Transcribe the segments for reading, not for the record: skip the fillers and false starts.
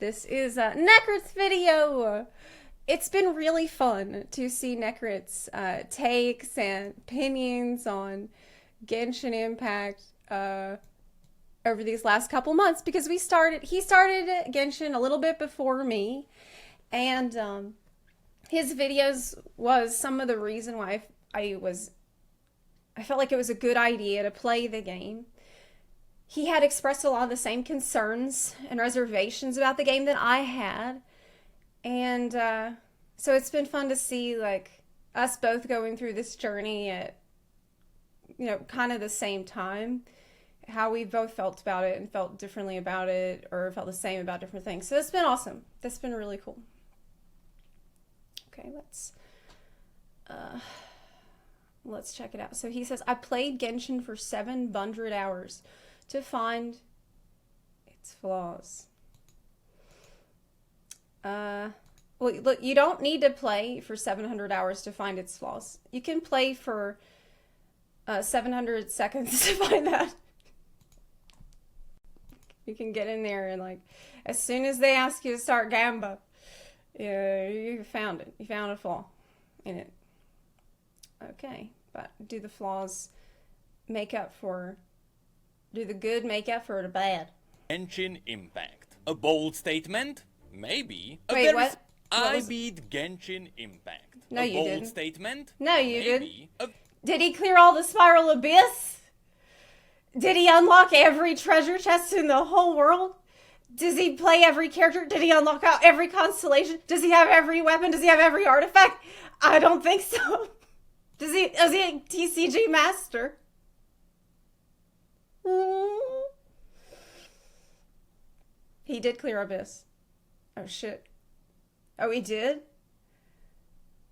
This is a Necrits video. It's been really fun to see Necrits takes and opinions on Genshin Impact over these last couple months because he started Genshin a little bit before me, and his videos was some of the reason why I felt like it was a good idea to play the game. He had expressed a lot of the same concerns and reservations about the game that I had. And so it's been fun to see like us both going through this journey at, kind of the same time. How we both felt about it and felt differently about it, or felt the same about different things. So it's been awesome. That's been really cool. Okay, let's check it out. So he says, I played Genshin for 700 hours to find its flaws. Well, look, you don't need to play for 700 hours to find its flaws. You can play for 700 seconds to find that. You can get in there and, like, as soon as they ask you to start Gamba, you found it. You found a flaw in it. Okay, but do the flaws make up for... Do the good make up for the bad? Genshin Impact. A bold statement? Maybe. Wait, what? I beat Genshin Impact. No, you didn't. A bold statement? No, you Maybe. didn't. Did he clear all the Spiral Abyss? Did he unlock every treasure chest in the whole world? Does he play every character? Did he unlock out every constellation? Does he have every weapon? Does he have every artifact? I don't think so. Is he a TCG master? He did clear Abyss. Oh shit. Oh, he did?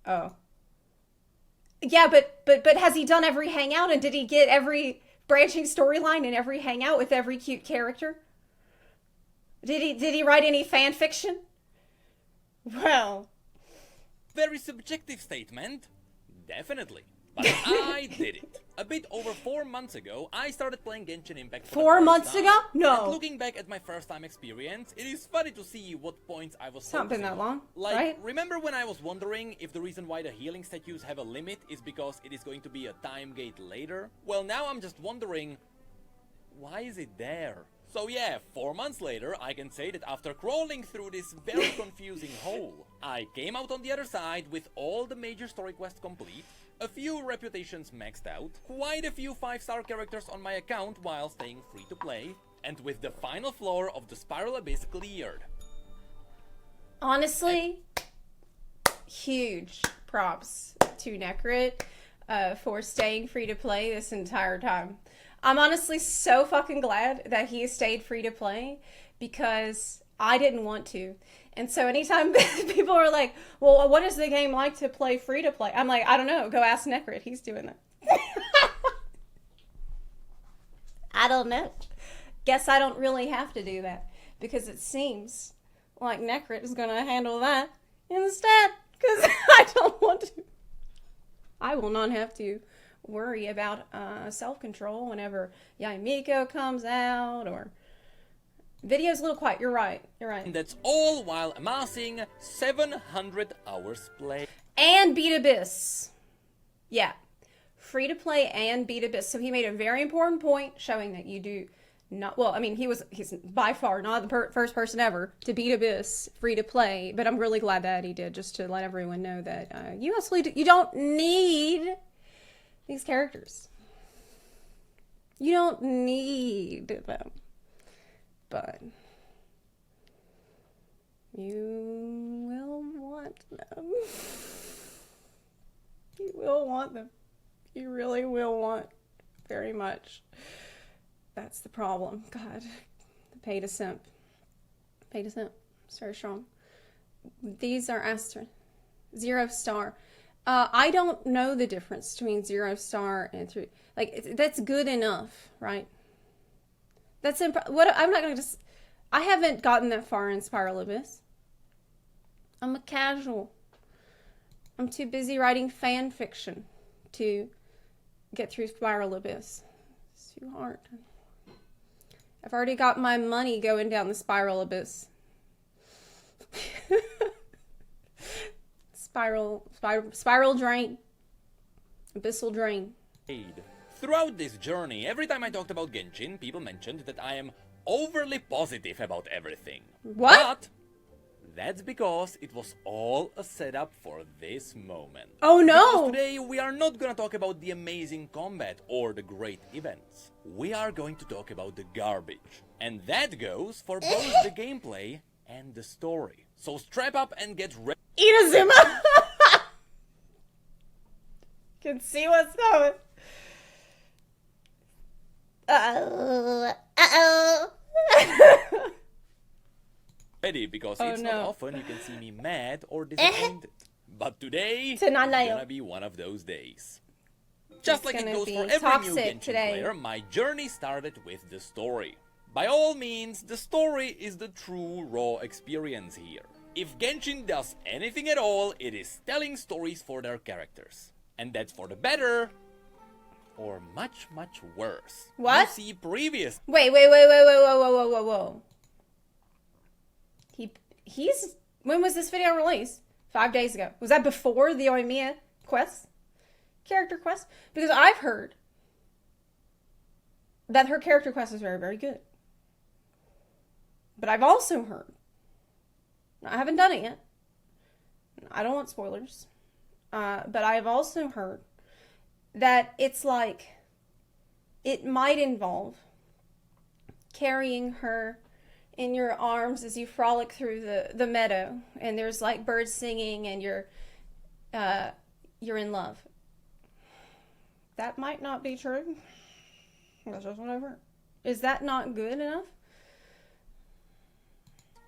Oh. Yeah, but has he done every hangout, and did he get every branching storyline in every hangout with every cute character? Did he write any fan fiction? Well, Very subjective statement. Definitely. But I did it. A bit over 4 months ago, I started playing Genshin Impact for 4 the first months time. ago? No. And looking back at my first time experience, it is funny to see what points I was It's not been that long, Like, right? remember when I was wondering if the reason why the healing statues have a limit is because it is going to be a time gate later? Well, now I'm just wondering, why is it there? So yeah, 4 months later, I can say that after crawling through this very confusing hole, I came out on the other side with all the major story quests complete, a few reputations maxed out, quite a few 5-star characters on my account while staying free to play, and with the final floor of the Spiral Abyss cleared. honestly, huge props to Necrit for staying free to play this entire time. I'm honestly so fucking glad that he stayed free to play because I didn't want to. And so anytime people are like, well, what is the game like to play free to play? I'm like, I don't know. Go ask Necrit. He's doing that. I don't know. Guess I don't really have to do that because it seems like Necrit is going to handle that instead because I don't want to. I will not have to worry about self-control whenever Yaimiko comes out or video's a little quiet. You're right. And that's all while amassing 700 hours play. And beat Abyss. Yeah. Free to play and beat Abyss. So he made a very important point showing that you do not, well, I mean, he's by far not the first person ever to beat Abyss free to play, but I'm really glad that he did, just to let everyone know that you don't need these characters. You don't need them. But you will want them. You will want them. You really will want very much. That's the problem. God. The pay to simp. Pay to simp. It's very strong. These are 0 star. I don't know the difference between 0 star and 3. Like, that's good enough, right? That's what I'm not gonna just. I haven't gotten that far in Spiral Abyss. I'm a casual. I'm too busy writing fan fiction to get through Spiral Abyss. It's too hard. I've already got my money going down the Spiral Abyss. Spiral drain. Abyssal drain. Throughout this journey, every time I talked about Genshin, people mentioned that I am overly positive about everything. What? But that's because it was all a setup for this moment. Oh no! Because today we are not gonna talk about the amazing combat or the great events. We are going to talk about the garbage. And that goes for both the gameplay and the story. So strap up and get ready. Inazuma! Can see what's coming. Ready, because Oh, it's no. not often you can see me mad or disappointed. But today is Tonight. gonna be one of those days. Just It's like it gonna goes be for every toxic new Genshin today. player, my journey started with the story. By all means, the story is the true raw experience here. If Genshin does anything at all, it is telling stories for their characters. And that's for the better, or much, much worse. What? You see previous Wait, whoa. He's when was this video released? 5 days ago. Was that before the Oimiya quest? Character quest? Because I've heard that her character quest is very, very good. But I've also heard, I haven't done it yet, I don't want spoilers, but I've also heard that it's like, it might involve carrying her in your arms as you frolic through the meadow, and there's like birds singing, and you're in love. That might not be true. That's just what I've heard. Is that not good enough?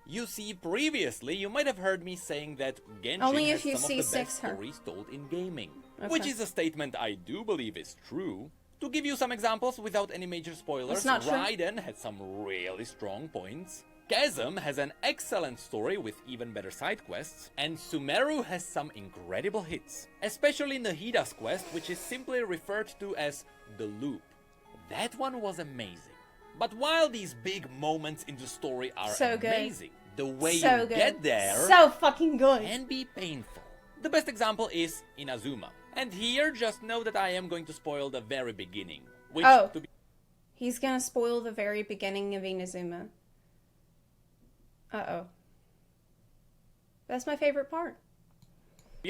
You see, previously, you might have heard me saying that Genshin Only has if you some see of the best Six Her. stories told in gaming. Okay. Which is a statement I do believe is true. To give you some examples without any major spoilers, It's not true. Raiden had some really strong points. Chasm has an excellent story with even better side quests, and Sumeru has some incredible hits, especially Nahida's quest, which is simply referred to as the Loop. That one was amazing. But while these big moments in the story are So good. amazing, the way So you good. get there So fucking good. can be painful. The best example is Inazuma. And here, just know that I am going to spoil the very beginning, which, Oh. to be He's gonna spoil the very beginning of Inazuma. Uh-oh. That's my favorite part.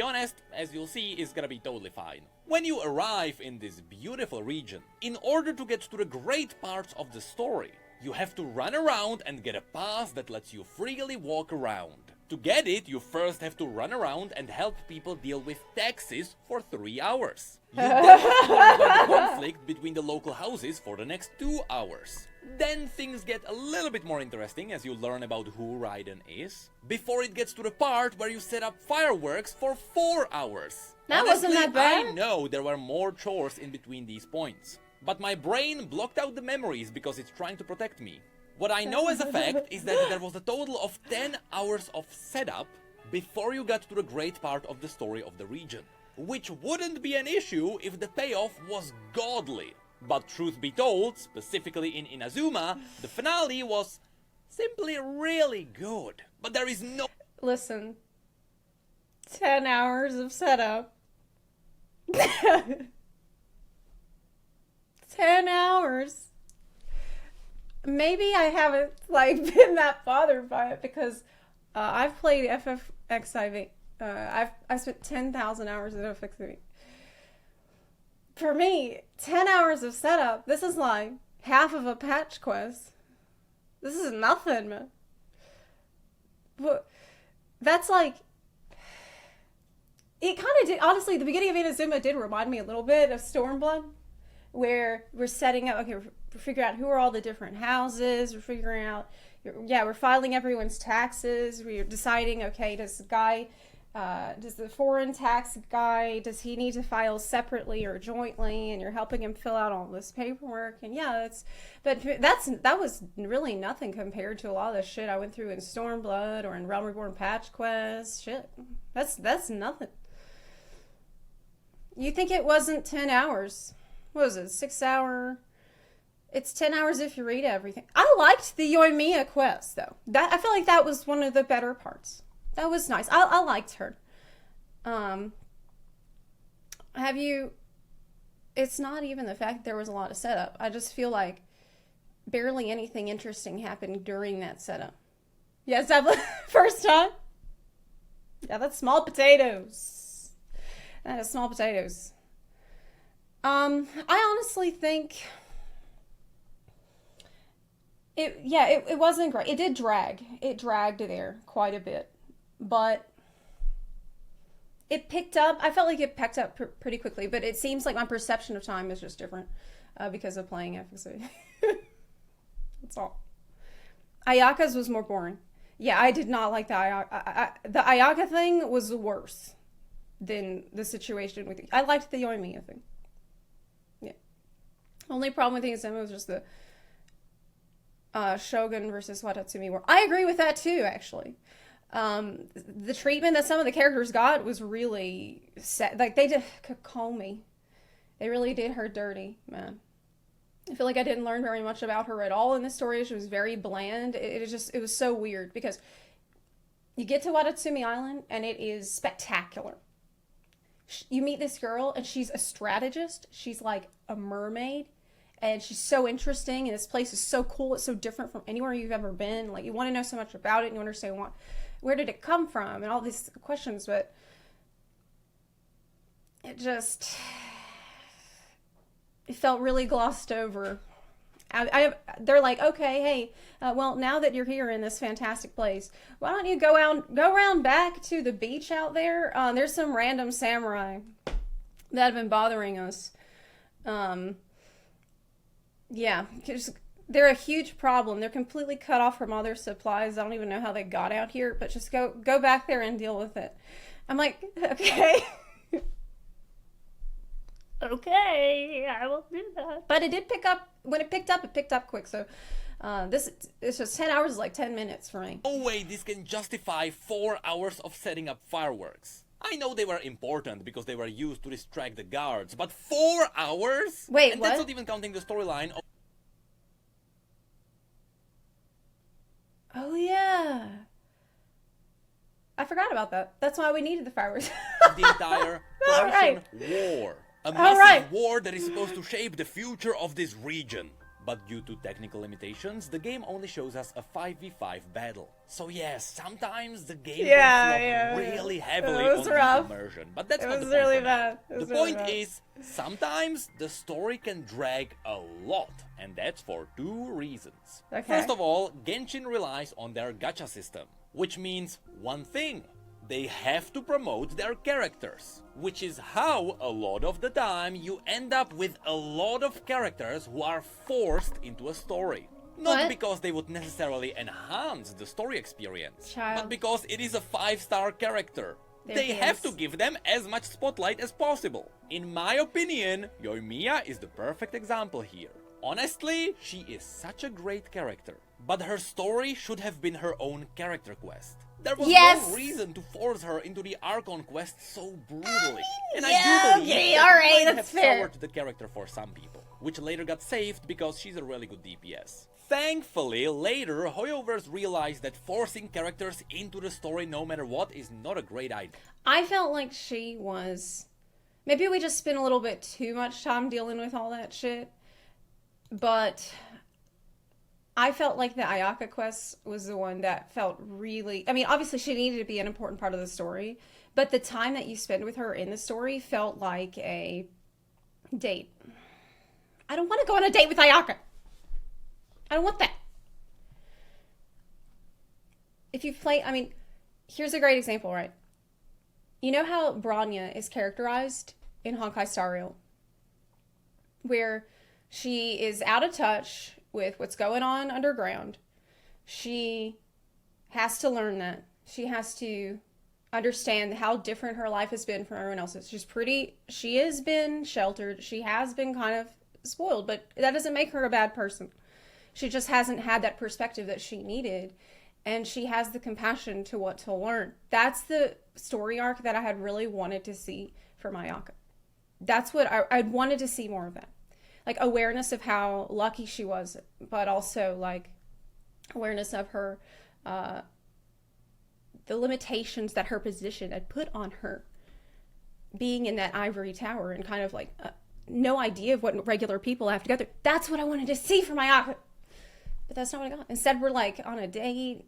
honest, as you'll see, is gonna be totally fine. When you arrive in this beautiful region, in order to get to the great parts of the story, you have to run around and get a pass that lets you freely walk around. To get it, you first have to run around and help people deal with taxes for 3 hours. You then have to learn about the conflict between the local houses for the next 2 hours. Then things get a little bit more interesting as you learn about who Raiden is, before it gets to the part where you set up fireworks for 4 hours. That wasn't that bad. I know there were more chores in between these points, but my brain blocked out the memories because it's trying to protect me. What I know as a fact is that there was a total of 10 hours of setup before you got to the great part of the story of the region, which wouldn't be an issue if the payoff was godly. But truth be told, specifically in Inazuma, the finale was simply really good. But there is no... Listen. 10 hours of setup. 10 hours. Maybe I haven't been that bothered by it because I've played FFXIV. I spent 10,000 hours at FFXIV. For me, 10 hours of setup, this is like half of a patch quest. This is nothing, man. But that's like... It kind of did... Honestly, the beginning of Inazuma did remind me a little bit of Stormblood, where we're setting up... Okay, we're figuring out who are all the different houses. We're figuring out... we're filing everyone's taxes. We're deciding, okay, does the foreign tax guy, does he need to file separately or jointly? And you're helping him fill out all this paperwork. And yeah, that was really nothing compared to a lot of the shit I went through in Stormblood or in Realm Reborn Patch Quest. Shit, that's nothing. You think it wasn't 10 hours? What was it, 6 hour? It's 10 hours if you read everything. I liked the Yoimiya quest, though. I feel like that was one of the better parts. That was nice. I liked her. Um, have you? It's not even the fact that there was a lot of setup. I just feel like barely anything interesting happened during that setup. Yes, Zeplas, first time. Yeah, that's small potatoes. That is small potatoes. I honestly think it wasn't great. It did drag. It dragged there quite a bit. But it picked up. I felt like it picked up pretty quickly, but it seems like my perception of time is just different because of playing FXA. That's all. Ayaka's was more boring. Yeah, I did not like the Ayaka. The Ayaka thing was worse than the situation with. I liked the Yoimiya thing. Yeah. Only problem with the Izumi was just the Shogun versus Watatsumi war. I agree with that too, actually. The treatment that some of the characters got was really sad. Like, they could call me. They really did her dirty, man. I feel like I didn't learn very much about her at all in this story. She was very bland. It was so weird because you get to Watatsumi Island and it is spectacular. You meet this girl and she's a strategist. She's like a mermaid and she's so interesting and this place is so cool. It's so different from anywhere you've ever been. Like, you want to know so much about it and you understand where did it come from and all these questions, but it felt really glossed over. They're like, okay, hey, well, now that you're here in this fantastic place, why don't you go around back to the beach out there? There's some random samurai that have been bothering us. Yeah, they're a huge problem. They're completely cut off from all their supplies. I don't even know how they got out here, but just go back there and deal with it. I'm like, okay. Okay, I will do that. But it did pick up. When it picked up quick. So it's just 10 hours is like 10 minutes for me. No way this can justify 4 hours of setting up fireworks. I know they were important because they were used to distract the guards, but 4 hours? Wait, and what? That's not even counting the storyline of... Oh, yeah. I forgot about that. That's why we needed the fireworks. the entire Persian war. A massive war that is supposed to shape the future of this region. But due to technical limitations, the game only shows us a 5v5 battle. So yes, sometimes the game can flop really heavily on the immersion. But that's not the point. Really bad. The point is, sometimes the story can drag a lot. And that's for 2 reasons. Okay. First of all, Genshin relies on their gacha system. Which means one thing. They have to promote their characters, which is how a lot of the time you end up with a lot of characters who are forced into a story. Not because they would necessarily enhance the story experience, but because it is a 5-star character. They have to give them as much spotlight as possible. In my opinion, Yoimiya is the perfect example here. Honestly, she is such a great character, but her story should have been her own character quest. There was no reason to force her into the Archon quest so brutally. And I do believe that might have soured the character for some people, which later got saved because she's a really good DPS. Thankfully, later, Hoyoverse realized that forcing characters into the story no matter what is not a great idea. I felt like she was... Maybe we just spent a little bit too much time dealing with all that shit, but... I felt like the Ayaka quest was the one that felt really... I mean, obviously she needed to be an important part of the story, but the time that you spend with her in the story felt like a date. I don't want to go on a date with Ayaka. I don't want that. If you play... I mean, here's a great example, right? You know how Bronya is characterized in Honkai Star Rail? Where she is out of touch with what's going on underground. She has to learn that. She has to understand how different her life has been from everyone else's. She has been sheltered. She has been kind of spoiled, but that doesn't make her a bad person. She just hasn't had that perspective that she needed, and she has the compassion to what to learn. That's the story arc that I had really wanted to see for Ayaka. That's what I wanted to see more of that. Like, awareness of how lucky she was, but also, like, awareness of her the limitations that her position had put on her, being in that ivory tower and kind of like no idea of what regular people have to go through. That's what I wanted to see from Ayaka. But that's not what I got. Instead, we're like on a date.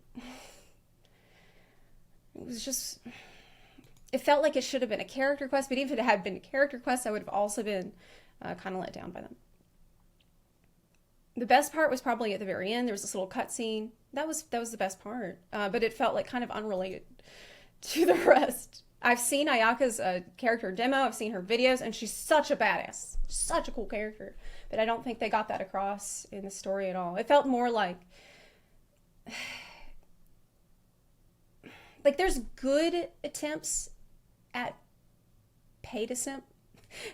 It was just, it felt like it should have been a character quest, but even if it had been a character quest, I would have also been kind of let down by them. The best part was probably at the very end. There was this little cutscene. That was the best part. But it felt like kind of unrelated to the rest. I've seen Ayaka's character demo. I've seen her videos, and she's such a badass. Such a cool character. But I don't think they got that across in the story at all. It felt more like there's good attempts at pay to simp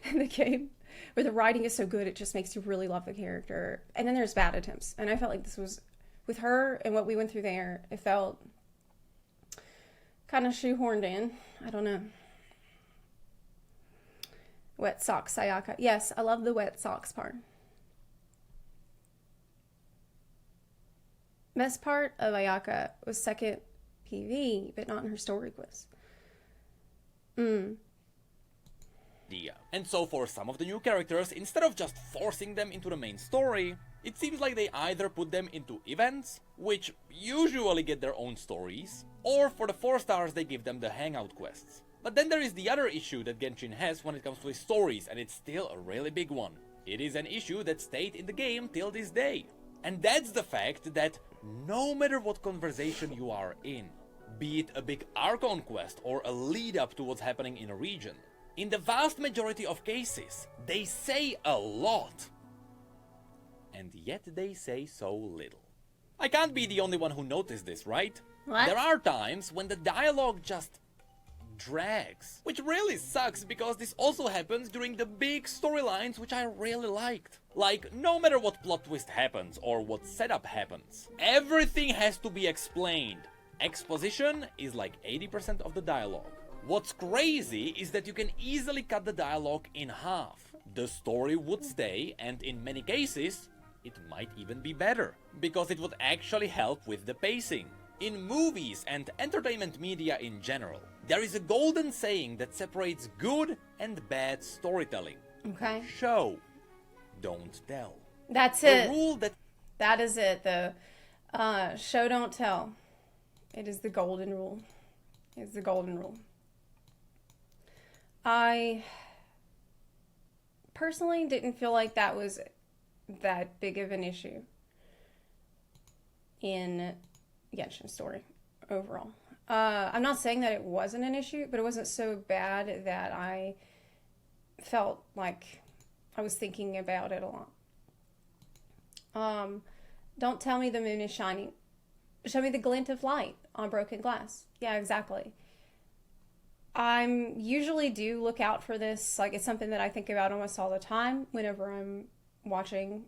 in the game, where the writing is so good it just makes you really love the character. And then there's bad attempts. And I felt like this was, with her and what we went through there, it felt kind of shoehorned in. I don't know. Wet socks, Sayaka. Yes, I love the wet socks part. Best part of Ayaka was second PV, but not in her story quest. Yeah. And so for some of the new characters, instead of just forcing them into the main story, it seems like they either put them into events, which usually get their own stories, or for the 4 stars they give them the hangout quests. But then there is the other issue that Genshin has when it comes to its stories, and it's still a really big one. It is an issue that stayed in the game till this day. And that's the fact that no matter what conversation you are in, be it a big Archon quest or a lead up to what's happening in a region, in the vast majority of cases, they say a lot. And yet they say so little. I can't be the only one who noticed this, right? What? There are times when the dialogue just drags, which really sucks because this also happens during the big storylines which I really liked. Like, no matter what plot twist happens or what setup happens, everything has to be explained. Exposition is like 80% of the dialogue. What's crazy is that you can easily cut the dialogue in half. The story would stay, and in many cases, it might even be better, because it would actually help with the pacing. In movies and entertainment media in general, there is a golden saying that separates good and bad storytelling. Okay. Show, don't tell. That's The it. rule that That is it. The show, don't tell. It is the golden rule. It's the golden rule. I personally didn't feel like that was that big of an issue in Genshin story overall. I'm not saying that it wasn't an issue, but it wasn't so bad that I felt like I was thinking about it a lot. Don't tell me the moon is shining. Show me the glint of light on broken glass. Yeah, exactly. I usually do look out for this. Like, it's something that I think about almost all the time whenever I'm watching.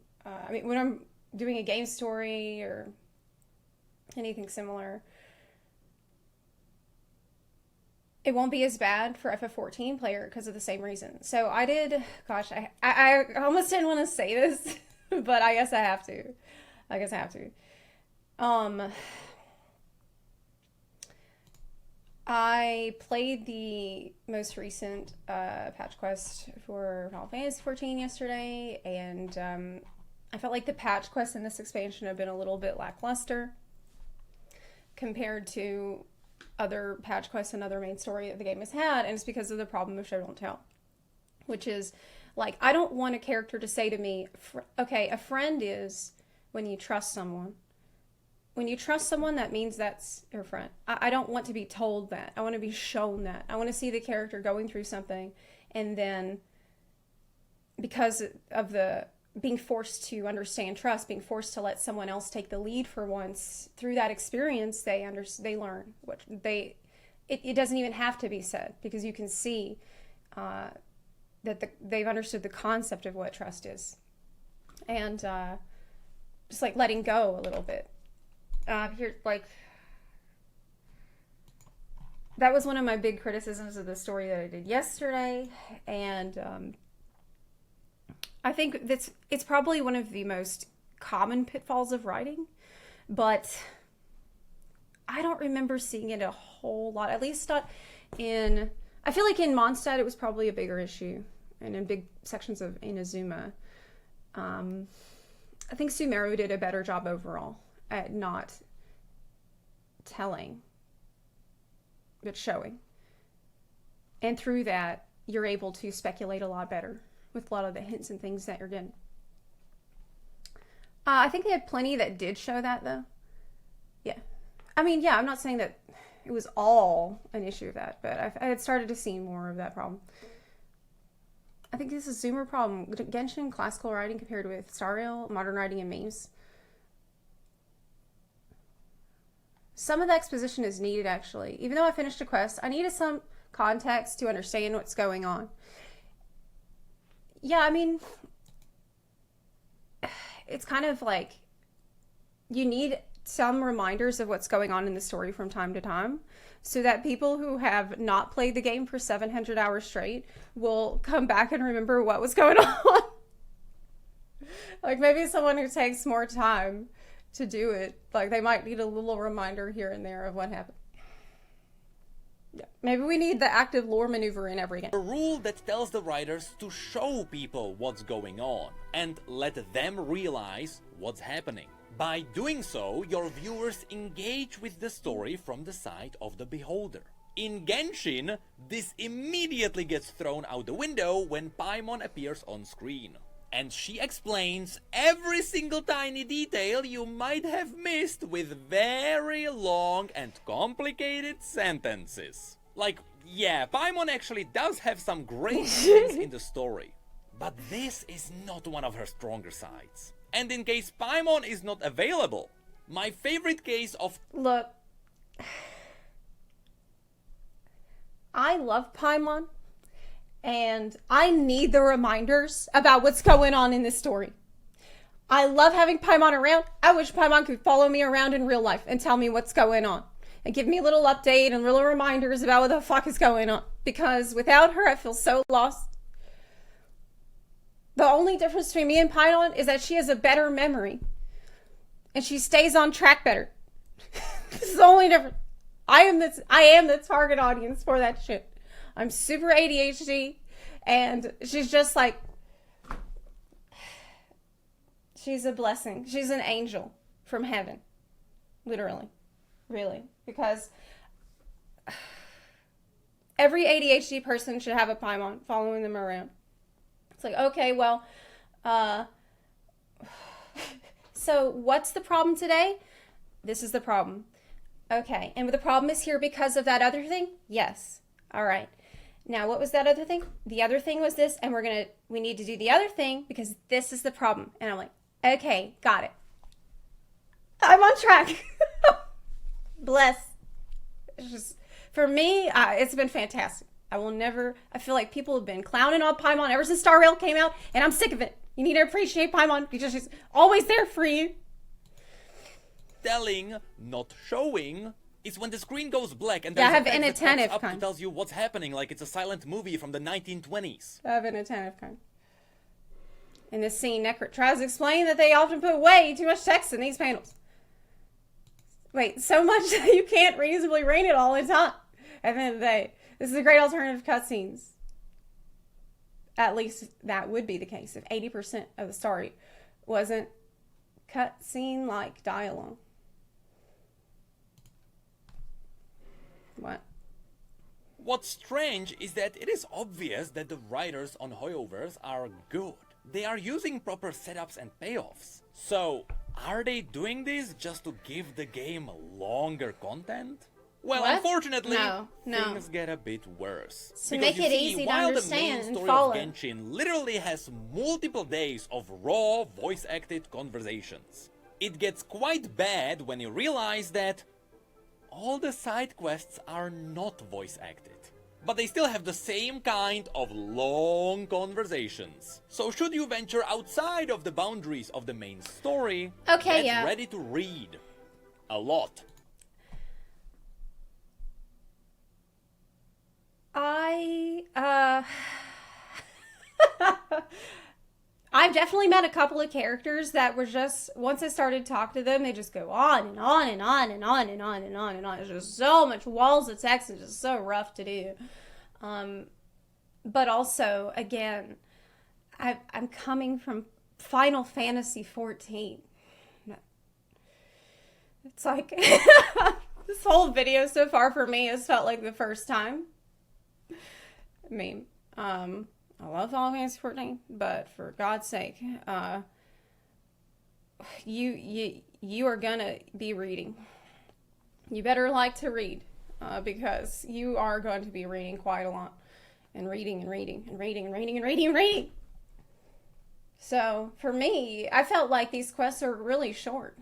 When I'm doing a game story or anything similar. It won't be as bad for FF14 player because of the same reason. So I did, gosh, I almost didn't want to say this, but I guess I have to. I played the most recent patch quest for Final Fantasy 14 yesterday, and I felt like the patch quests in this expansion have been a little bit lackluster compared to other patch quests and other main story that the game has had, and it's because of the problem of show don't tell, which is, like, I don't want a character to say to me, okay, a friend is when you trust someone. When you trust someone, that means that's your friend. I don't want to be told that. I want to be shown that. I want to see the character going through something, and then because of the being forced to understand trust, being forced to let someone else take the lead for once, through that experience, they learn what it doesn't even have to be said, because you can see that they've understood the concept of what trust is, and just like letting go a little bit. That was one of my big criticisms of the story that I did yesterday, and I think it's probably one of the most common pitfalls of writing, but I don't remember seeing it a whole lot. At least not in... I feel like in Mondstadt it was probably a bigger issue. And in big sections of Inazuma. I think Sumeru did a better job overall at not telling, but showing. And through that, you're able to speculate a lot better with a lot of the hints and things that you're getting. I think they had plenty that did show that, though. Yeah. I mean, yeah, I'm not saying that it was all an issue of that, but I had started to see more of that problem. I think this is a Zoomer problem. Genshin, classical writing compared with Star Rail, modern writing, and memes. Some of the exposition is needed, actually. Even though I finished a quest, I needed some context to understand what's going on. Yeah, I mean, it's kind of like you need some reminders of what's going on in the story from time to time so that people who have not played the game for 700 hours straight will come back and remember what was going on. Like maybe someone who takes more time to do it, like they might need a little reminder here and there of what happened. Yeah. Maybe we need the active lore maneuver in every game. A rule that tells the writers to show people what's going on and let them realize what's happening. By doing so, your viewers engage with the story from the side of the beholder. In Genshin, this immediately gets thrown out the window when Paimon appears on screen. And she explains every single tiny detail you might have missed with very long and complicated sentences. Like, yeah, Paimon actually does have some great things in the story. But this is not one of her stronger sides. And in case Paimon is not available, my favorite case of... Look, I love Paimon, and I need the reminders about what's going on in this story. I love having Paimon around. I wish Paimon could follow me around in real life and tell me what's going on. And give me a little update and little reminders about what the fuck is going on. Because without her, I feel so lost. The only difference between me and Paimon is that she has a better memory. And she stays on track better. This is the only difference. I am the target audience for that shit. I'm super ADHD. And she's just like... She's a blessing. She's an angel from heaven. Literally. Really. Because... every ADHD person should have a Paimon following them around. It's like, okay, well, so what's the problem today? This is the problem. Okay, and the problem is here because of that other thing? Yes. All right. Now, what was that other thing? The other thing was this, and we need to do the other thing because this is the problem. And I'm like, okay, got it. I'm on track. Bless. It's just, for me, it's been fantastic. I feel like people have been clowning on Paimon ever since Star Rail came out, and I'm sick of it. You need to appreciate Paimon because she's always there for you. Telling, not showing, is when the screen goes black and I there's have a text that inattentive pops up kind. and tells you what's happening, like it's a silent movie from the 1920s. I have an attentive kind. In this scene, Necrit tries to explain that they often put way too much text in these panels. Wait, so much that you can't reasonably read it all the time. At the end of the day, this is a great alternative to cutscenes. At least that would be the case if 80% of the story wasn't cutscene-like dialogue. What? What's strange is that it is obvious that the writers on Hoyoverse are good. They are using proper setups and payoffs. So, are they doing this just to give the game longer content? Well, What? unfortunately, No. things get a bit worse. To make it easy to understand and follow. While the main story of Genshin literally has multiple days of raw, voice-acted conversations, it gets quite bad when you realize that all the side quests are not voice-acted. But they still have the same kind of long conversations. So should you venture outside of the boundaries of the main story, Okay, get yeah. ready to read a lot. I've definitely met a couple of characters that were just, once I started talking to them, they just go on and on and on and on and on and on and on. It's just so much walls of text and just so rough to do. But also, again, I'm coming from Final Fantasy 14. It's like, this whole video so far for me has felt like the first time. I mean, I love Final Fantasy 14, but for God's sake, you are gonna be reading. You better like to read, because you are going to be reading quite a lot, and reading and reading and reading and reading and reading and reading. So for me, I felt like these quests are really short.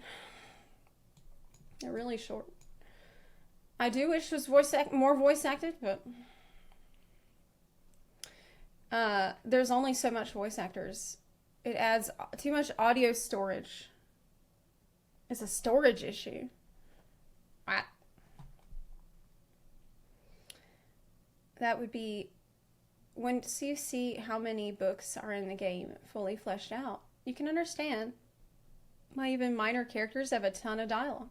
They're really short. I do wish it was more voice acted, but there's only so much voice actors. It adds too much audio storage. It's a storage issue. That would be, once you see how many books are in the game fully fleshed out, you can understand why even minor characters have a ton of dialogue.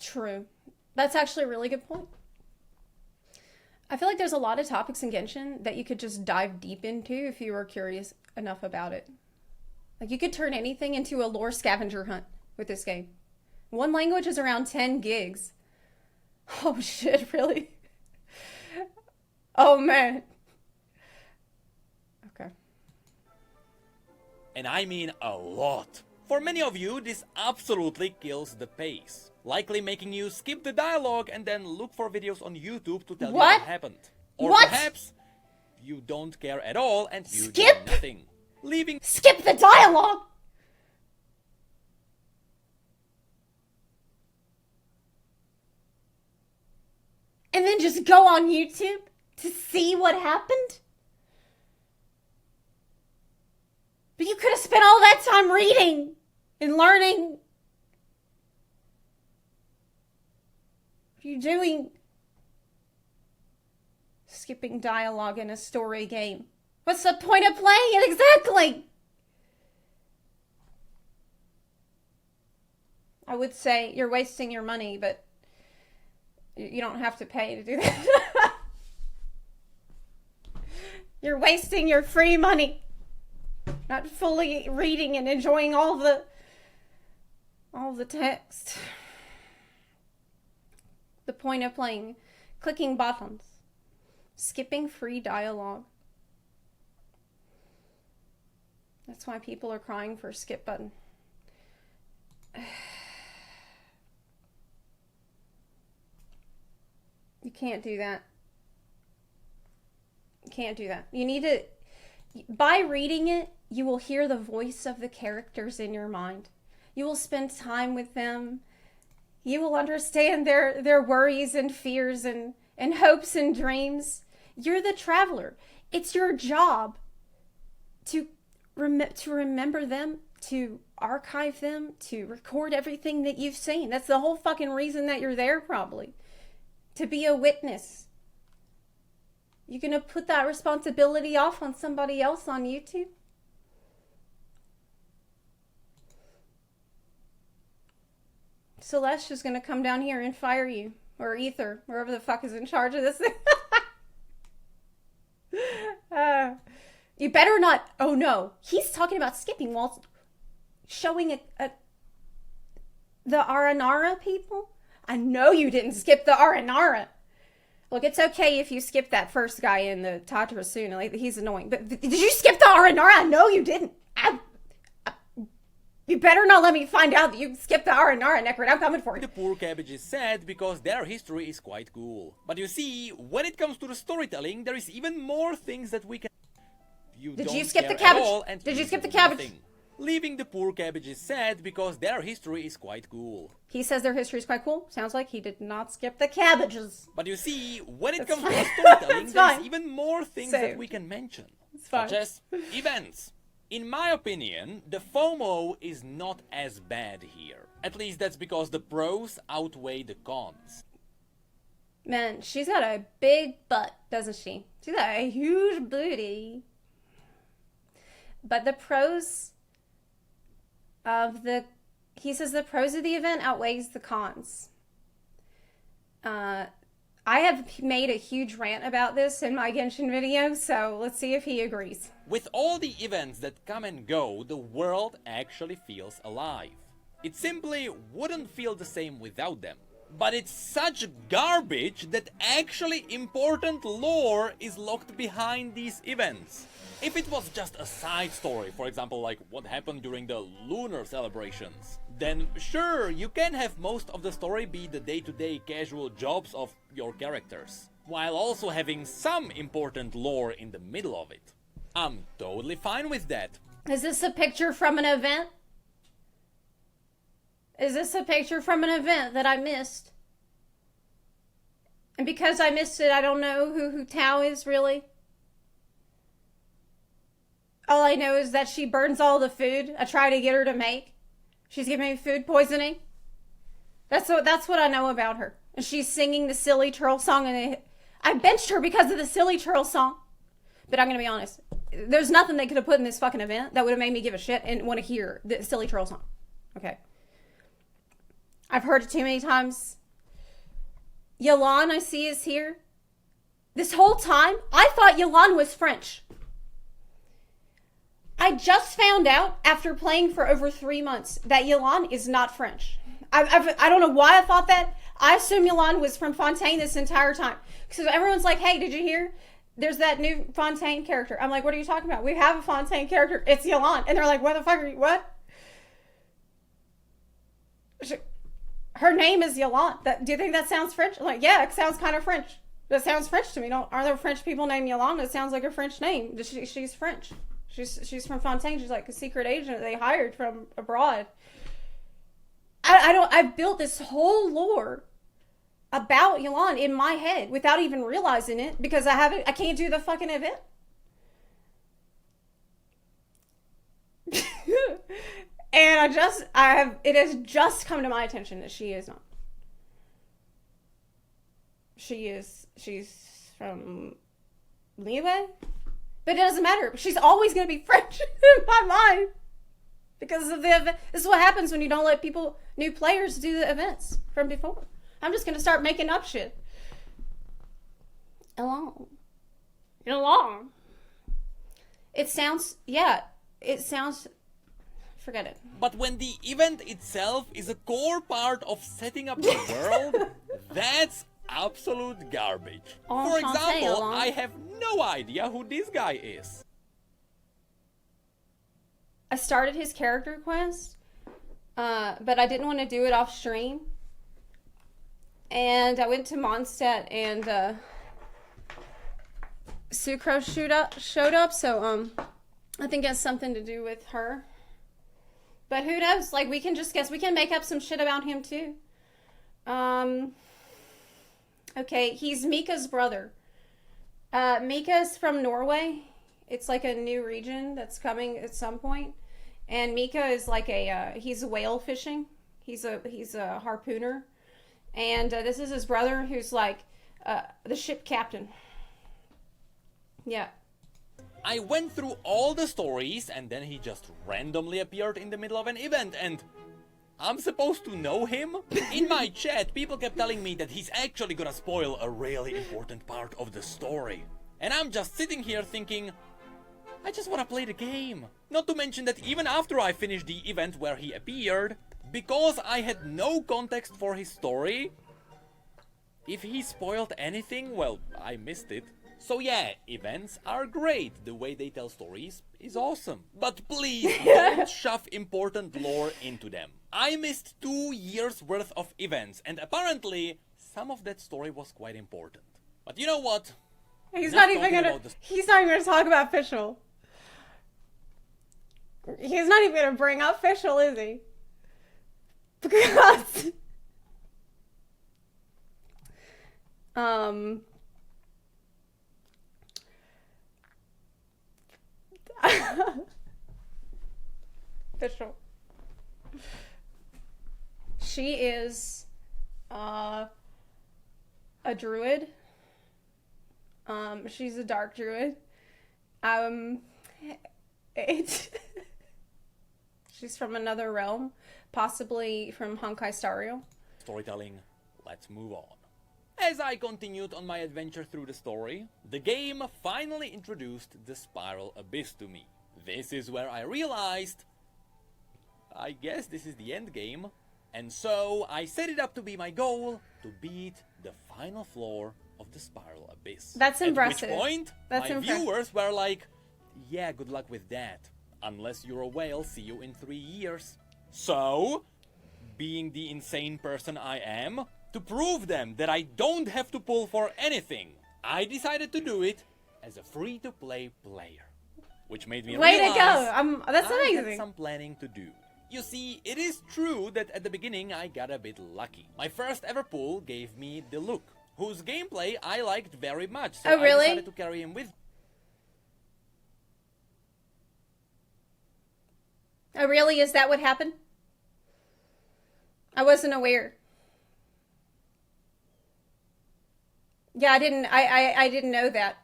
True. That's actually a really good point. I feel like there's a lot of topics in Genshin that you could just dive deep into if you were curious enough about it. Like, you could turn anything into a lore scavenger hunt with this game. One language is around 10 gigs. Oh shit, really? Oh man. Okay. And I mean a lot. For many of you, this absolutely kills the pace, likely making you skip the dialogue and then look for videos on YouTube to tell you what happened. Or perhaps you don't care at all and you do nothing. Skip the dialogue! And then just go on YouTube to see what happened? But you could have spent all that time reading and learning. What are you doing? Skipping dialogue in a story game. What's the point of playing it exactly? I would say you're wasting your money, but you don't have to pay to do that. You're wasting your free money. Not fully reading and enjoying all the text. The point of playing, clicking buttons, skipping free dialogue. That's why people are crying for a skip button. You can't do that. You can't do that. You need to, by reading it, you will hear the voice of the characters in your mind. You will spend time with them. You will understand their worries and fears and hopes and dreams. You're the traveler. It's your job to remember them, to archive them, to record everything that you've seen. That's the whole fucking reason that you're there, probably. To be a witness. You're gonna put that responsibility off on somebody else on YouTube? Celestia's gonna come down here and fire you. Or Ether, wherever the fuck is in charge of this thing. You better not. Oh no, he's talking about skipping while showing the Aranara people. I know you didn't skip the Aranara. Look, it's okay if you skip that first guy in the Tatarasuna. Like, he's annoying. But did you skip the Aranara? I know you didn't. You better not let me find out that you skipped the Aranara, Necrit. I'm coming for you. The poor cabbage is sad because their history is quite cool. But you see, when it comes to the storytelling, there is even more things that we can... Did you skip the cabbage? Did you skip the cabbage? Leaving the poor cabbage is sad because their history is quite cool. He says their history is quite cool. Sounds like he did not skip the cabbages. But you see, when it comes to the storytelling, there's even more things that we can mention. Such as events. In my opinion, the FOMO is not as bad here. At least that's because the pros outweigh the cons. Man, she's got a big butt, doesn't she? She's got a huge booty. But the pros of the... He says the pros of the event outweighs the cons. I have made a huge rant about this in my Genshin video, so let's see if he agrees. With all the events that come and go, the world actually feels alive. It simply wouldn't feel the same without them. But it's such garbage that actually important lore is locked behind these events. If it was just a side story, for example, like what happened during the lunar celebrations, then sure, you can have most of the story be the day-to-day casual jobs of your characters, while also having some important lore in the middle of it. I'm totally fine with that. Is this a picture from an event? Is this a picture from an event that I missed? And because I missed it, I don't know who Tao is, really? All I know is that she burns all the food I try to get her to make. She's giving me food poisoning. That's what I know about her. And she's singing the silly turtle song, and I benched her because of the silly turtle song. But I'm going to be honest. There's nothing they could have put in this fucking event that would have made me give a shit and want to hear the silly turtle song. Okay. I've heard it too many times. Yelan, I see, is here. This whole time, I thought Yelan was French. I just found out after playing for over 3 months that Yelan is not French. I don't know why I thought that. I assumed Yelan was from Fontaine this entire time. Because everyone's like, hey, did you hear? There's that new Fontaine character. I'm like, what are you talking about? We have a Fontaine character. It's Yelan. And they're like, what the fuck are you, what? Her name is Yelan. Do you think that sounds French? I'm like, yeah, it sounds kind of French. That sounds French to me. Are there French people named Yelan? It sounds like a French name. She's French. She's from Fontaine. She's like a secret agent they hired from abroad. I've built this whole lore about Yelan in my head without even realizing it because I can't do the fucking event. And it has just come to my attention that she is not. She's from Liyue? But it doesn't matter. She's always going to be French in my mind. Because of the event. This is what happens when you don't let new players do the events from before. I'm just going to start making up shit. Along. It sounds, forget it. But when the event itself is a core part of setting up the world, that's absolute garbage. For example, I have no idea who this guy is. I started his character quest, but I didn't want to do it off stream. And I went to Mondstadt and Sucrose showed up, so I think it has something to do with her. But who knows? Like, we can just guess. We can make up some shit about him too. Okay, he's Mika's brother. Mika's from Norway. It's like a new region that's coming at some point. And Mika is like he's whale fishing. He's a harpooner. And this is his brother who's like the ship captain. Yeah. I went through all the stories and then he just randomly appeared in the middle of an event and I'm supposed to know him? In my chat, people kept telling me that he's actually gonna spoil a really important part of the story. And I'm just sitting here thinking, I just wanna play the game. Not to mention that even after I finished the event where he appeared, because I had no context for his story, if he spoiled anything, well, I missed it. So yeah, events are great. The way they tell stories is awesome. But please don't shove important lore into them. I missed 2 years worth of events and apparently some of that story was quite important. But you know what? He's not even gonna talk about Fischl. He's not even gonna bring up Fischl, is he? Because Fischl. She is a druid. She's a dark druid. It's she's from another realm, possibly from Honkai Star Rail. Storytelling, let's move on. As I continued on my adventure through the story, the game finally introduced the Spiral Abyss to me. This is where I realized, I guess this is the end game, and so I set it up to be my goal to beat the final floor of the Spiral Abyss. That's impressive. At which point, That's my impressive. viewers were like, yeah, good luck with that. Unless you're a whale, see you in 3 years. So, being the insane person I am, to prove them that I don't have to pull for anything, I decided to do it as a free-to-play player. Which made me Way realize to go! That's I had amazing. some planning to do. You see, it is true that at the beginning I got a bit lucky. My first ever pull gave me the Look, whose gameplay I liked very much, so Oh, really? I decided to carry him with. Oh, really? Is that what happened? I wasn't aware. Yeah, I didn't know that.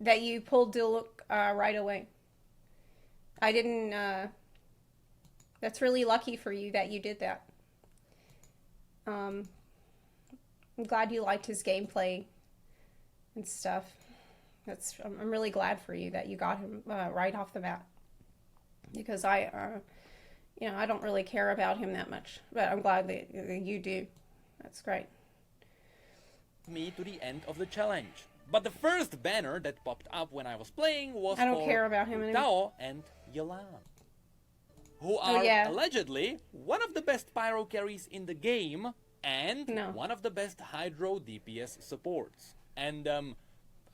That you pulled Diluc right away. I didn't, that's really lucky for you that you did that. I'm glad you liked his gameplay and stuff. I'm really glad for you that you got him right off the bat. Because I don't really care about him that much. But I'm glad that you do. That's great. Me to the end of the challenge. But the first banner that popped up when I was playing was I don't for care about him anymore. Tao and Yelan, who are yeah. allegedly one of the best pyro carries in the game and No. one of the best hydro DPS supports. And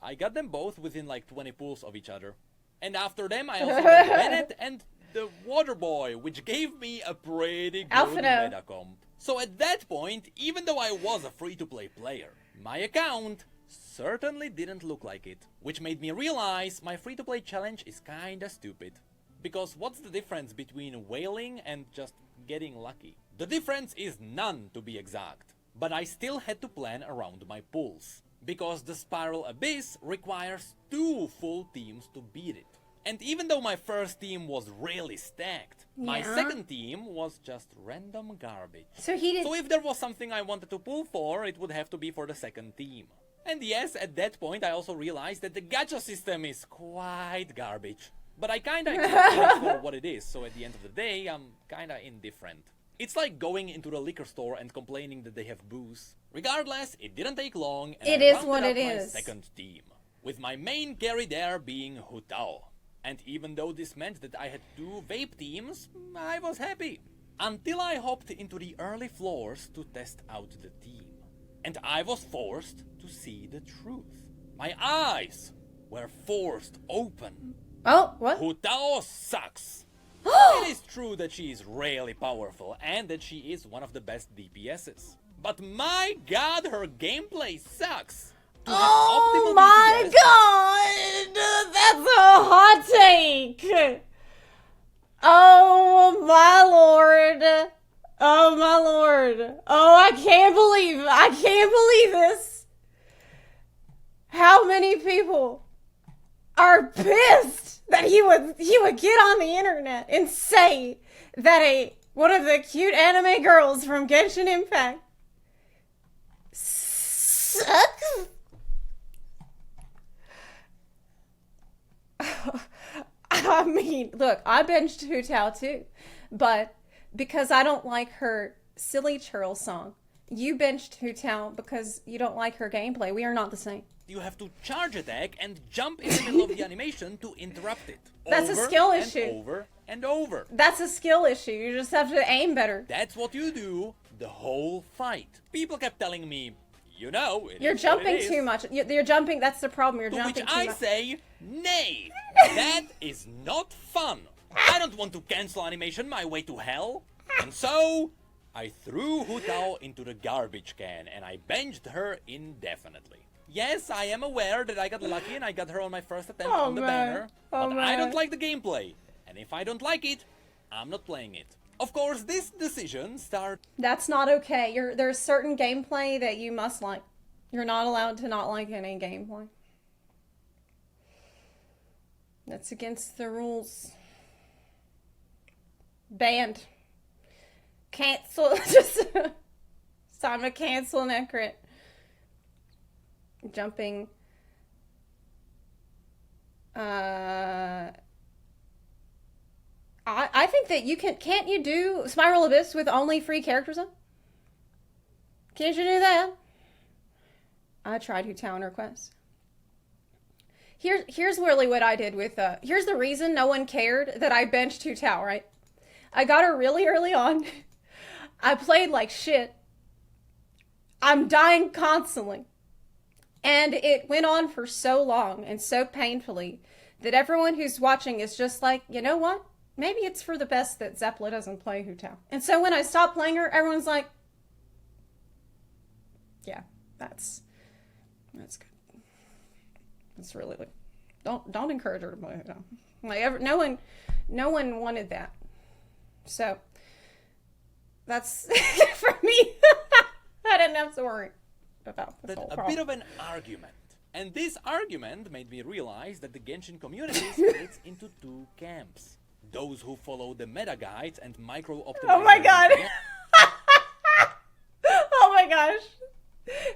I got them both within like 20 pulls of each other. And after them I also got Bennett and the Water Boy, which gave me a pretty good Alphino. meta comp. So at that point, even though I was a free-to-play player, my account certainly didn't look like it. Which made me realize my free-to-play challenge is kinda stupid. Because what's the difference between whaling and just getting lucky? The difference is none, to be exact. But I still had to plan around my pulls. Because the Spiral Abyss requires 2 full teams to beat it. And even though my first team was really stacked, my Yeah. second team was just random garbage. So he did. So if there was something I wanted to pull for, it would have to be for the second team. And yes, at that point I also realized that the gacha system is quite garbage. But I kinda accept it for what it is, so at the end of the day, I'm kinda indifferent. It's like going into the liquor store and complaining that they have booze. Regardless, it didn't take long, and It I is rounded what up it my is. second team. With my main carry there being Hu Tao. And even though this meant that I had 2 vape teams, I was happy. Until I hopped into the early floors to test out the team. And I was forced to see the truth. My eyes were forced open. Oh, what? Hu Tao sucks. It is true that she is really powerful and that she is one of the best DPSs. But my god, her gameplay sucks. To have Oh optimal my DPS, god! That's a hot take! Oh my lord! Oh my lord! Oh, I can't believe this! How many people are pissed that he would get on the internet and say that one of the cute anime girls from Genshin Impact sucks? I mean, look, I benched Hu Tao too, but because I don't like her silly churl song. You benched Hu Tao because you don't like her gameplay. We are not the same. you have to charge attack and jump in the middle of the animation to interrupt it. That's a Over skill and issue. Over and over. That's a skill issue. You just have to aim better. That's what you do the whole fight. People kept telling me, you know, it You're is what jumping it is. too much. You're jumping. That's the problem. You're To jumping which too I much. say, nay, that is not fun. I don't want to cancel animation my way to hell. And so, I threw Hu Tao into the garbage can and I benched her indefinitely. Yes, I am aware that I got lucky and I got her on my first attempt Oh, on the man. banner, Oh, but I don't man. like the gameplay. And if I don't like it, I'm not playing it. Of course, this decision started That's not okay. There's certain gameplay that you must like. You're not allowed to not like any gameplay. That's against the rules. Banned. Cancel. Just it's time to cancel Necrit. Jumping. I think that you can't you do Spiral Abyss with only free characters on? Can't you do that? I tried Hu Tao and request. Here's really what I did with here's the reason no one cared that I benched Hu Tao, right? I got her really early on. I played like shit. I'm dying constantly. And it went on for so long and so painfully that everyone who's watching is just like, you know what? Maybe it's for the best that Zeplas doesn't play Hu Tao. And so when I stopped playing her, everyone's like, yeah, that's good. That's really good. Don't encourage her to play Hu Tao. Like no one wanted that. So that's for me. I didn't have to worry about this whole problem. A bit of an argument. And this argument made me realize that the Genshin community splits into two camps. Those who follow the meta guides and micro-optimize. Oh my god. Oh my gosh.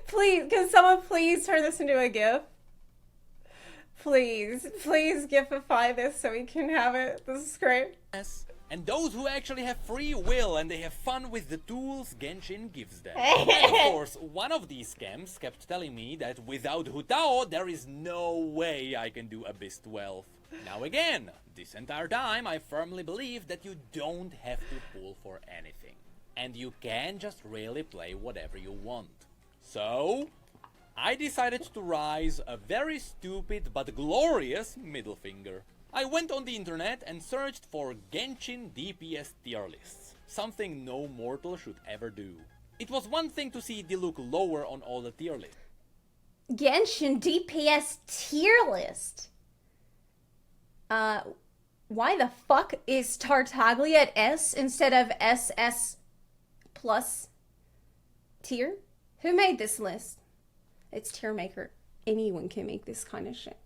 Please, can someone please turn this into a GIF? Please GIFify this so we can have it. This is great. Yes. And those who actually have free will and they have fun with the tools Genshin gives them. And of course, one of these scams kept telling me that without Hu Tao, there is no way I can do Abyss 12. Now again, this entire time I firmly believe that you don't have to pull for anything. And you can just really play whatever you want. So, I decided to rise a very stupid but glorious middle finger. I went on the internet and searched for Genshin DPS tier lists, something no mortal should ever do. It was one thing to see Diluc lower on all the tier lists. Genshin DPS tier list? Why the fuck is Tartaglia at S instead of SS plus tier? Who made this list? It's tier maker. Anyone can make this kind of shit.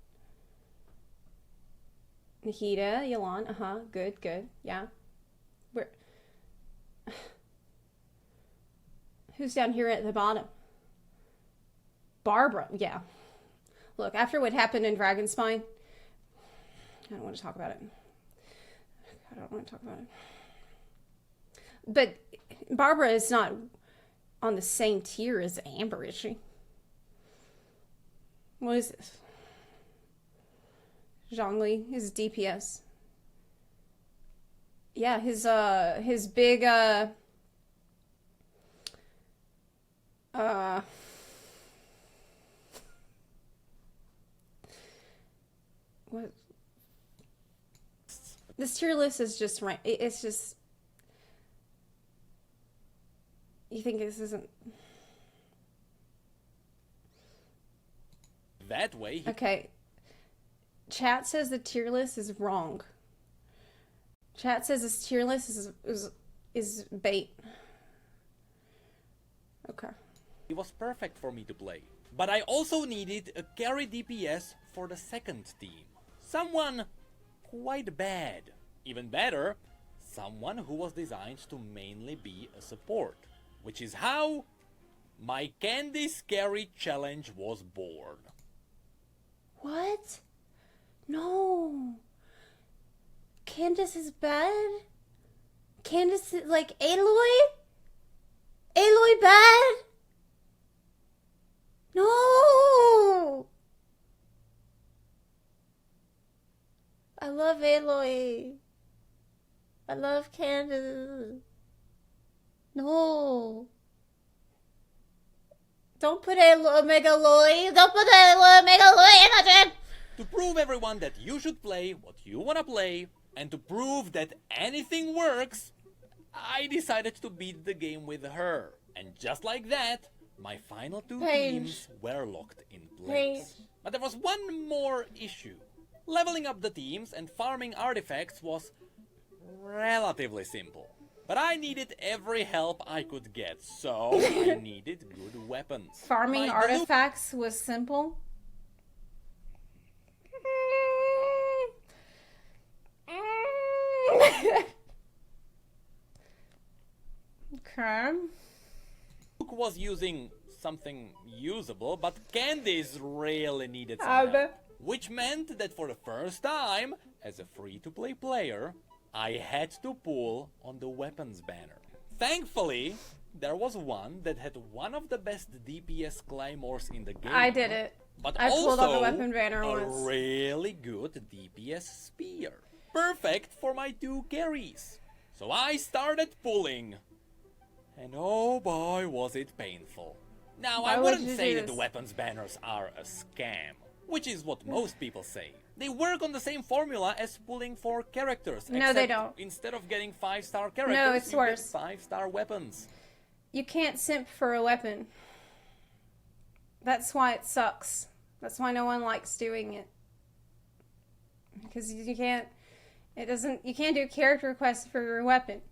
Nahida, Yelan, good, yeah. Who's down here at the bottom? Barbara, yeah. Look, after what happened in Dragonspine, I don't want to talk about it. But Barbara is not on the same tier as Amber, is she? What is this? Zhongli, his DPS. Yeah, his big, what? This tier list is just right. It's just, you think this isn't... That way... Okay. Chat says the tier list is wrong. Chat says this tier list is bait. Okay. It was perfect for me to play. But I also needed a carry DPS for the second team. Someone quite bad. Even better, someone who was designed to mainly be a support. Which is how my Candy Scary Challenge was born. What? No. Candace is bad? Candace is like Aloy? Aloy bad? No! I love Aloy. I love Candace. No. Don't put Omega Aloy. Don't put Omega Aloy in the chat. To prove everyone that you should play what you wanna play, and to prove that anything works, I decided to beat the game with her. And just like that, my final two teams were locked in place. But there was one more issue. Leveling up the teams and farming artifacts was relatively simple. But I needed every help I could get, so I needed good weapons. Farming artifacts was simple? Okay. Luke was using something usable, but Candice really needed some I help. bet. Which meant that for the first time, as a free-to-play player, I had to pull on the weapons banner. Thankfully, there was one that had one of the best DPS claymores in the game. I did it. But I pulled also on the weapon banner a once. really good DPS spear. Perfect for my 2 carries. So I started pulling. And oh boy, was it painful. Now, Why I would wouldn't you say do that the this? weapons banners are a scam, which is what most people say. They work on the same formula as pulling for characters. No, they except don't. Instead of getting 5-star characters, it's you worse. get 5-star weapons. You can't simp for a weapon. That's why it sucks. That's why no one likes doing it. Because you can't, you can't do character requests for your weapon.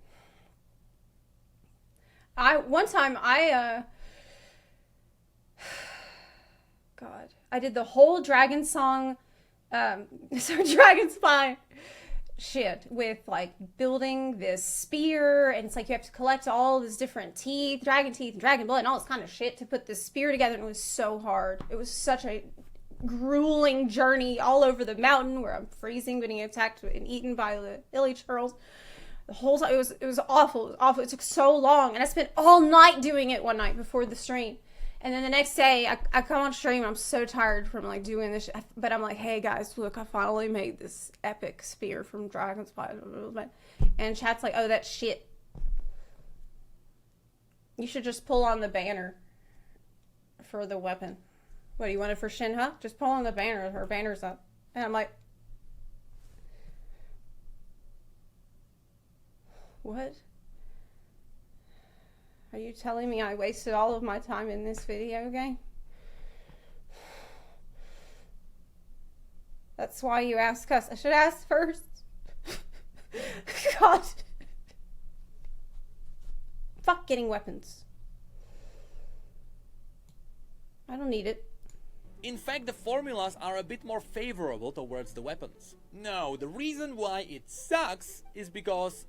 One time God, I did the whole Dragon Song, Dragon Spy shit with like building this spear, and it's like you have to collect all this different teeth, dragon and dragon blood and all this kind of shit to put this spear together, and it was so hard. It was such a grueling journey all over the mountain where I'm freezing, getting attacked and eaten by the illy churls. The whole time, it was awful. It was awful. It took so long, and I spent all night doing it one night before the stream. And then the next day, I come on stream. I'm so tired from like doing this, but I'm like, hey guys, look, I finally made this epic spear from Dragon's Spy. And chat's like, oh, that's shit. You should just pull on the banner for the weapon. What, do you want it for Shinha? Just pull on the banner. Her banner's up. And I'm like, what? Are you telling me I wasted all of my time in this video game? That's why you ask us. I should ask first. God. Fuck getting weapons. I don't need it. In fact, the formulas are a bit more favorable towards the weapons. No, the reason why it sucks is because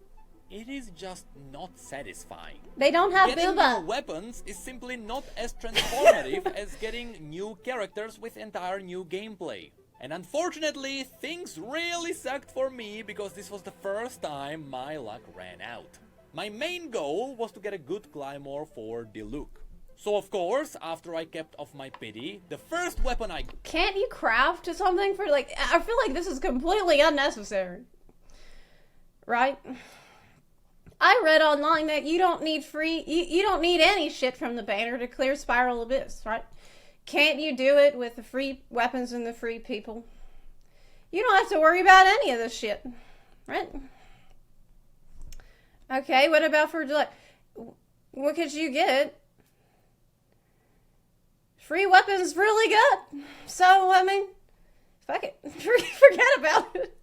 it is just not satisfying. They don't have Getting Bilba. new weapons is simply not as transformative as getting new characters with entire new gameplay. And unfortunately, things really sucked for me because this was the first time my luck ran out. My main goal was to get a good Claymore for Diluc. So of course, after I kept off my pity, the first weapon I... Can't you craft something for, like, I feel like this is completely unnecessary. Right? I read online that you don't need you don't need any shit from the banner to clear Spiral Abyss, right? Can't you do it with the free weapons and the free people? You don't have to worry about any of this shit, right? Okay, what about for like, what could you get? Free weapons really good. So, I mean, fuck it. Forget about it.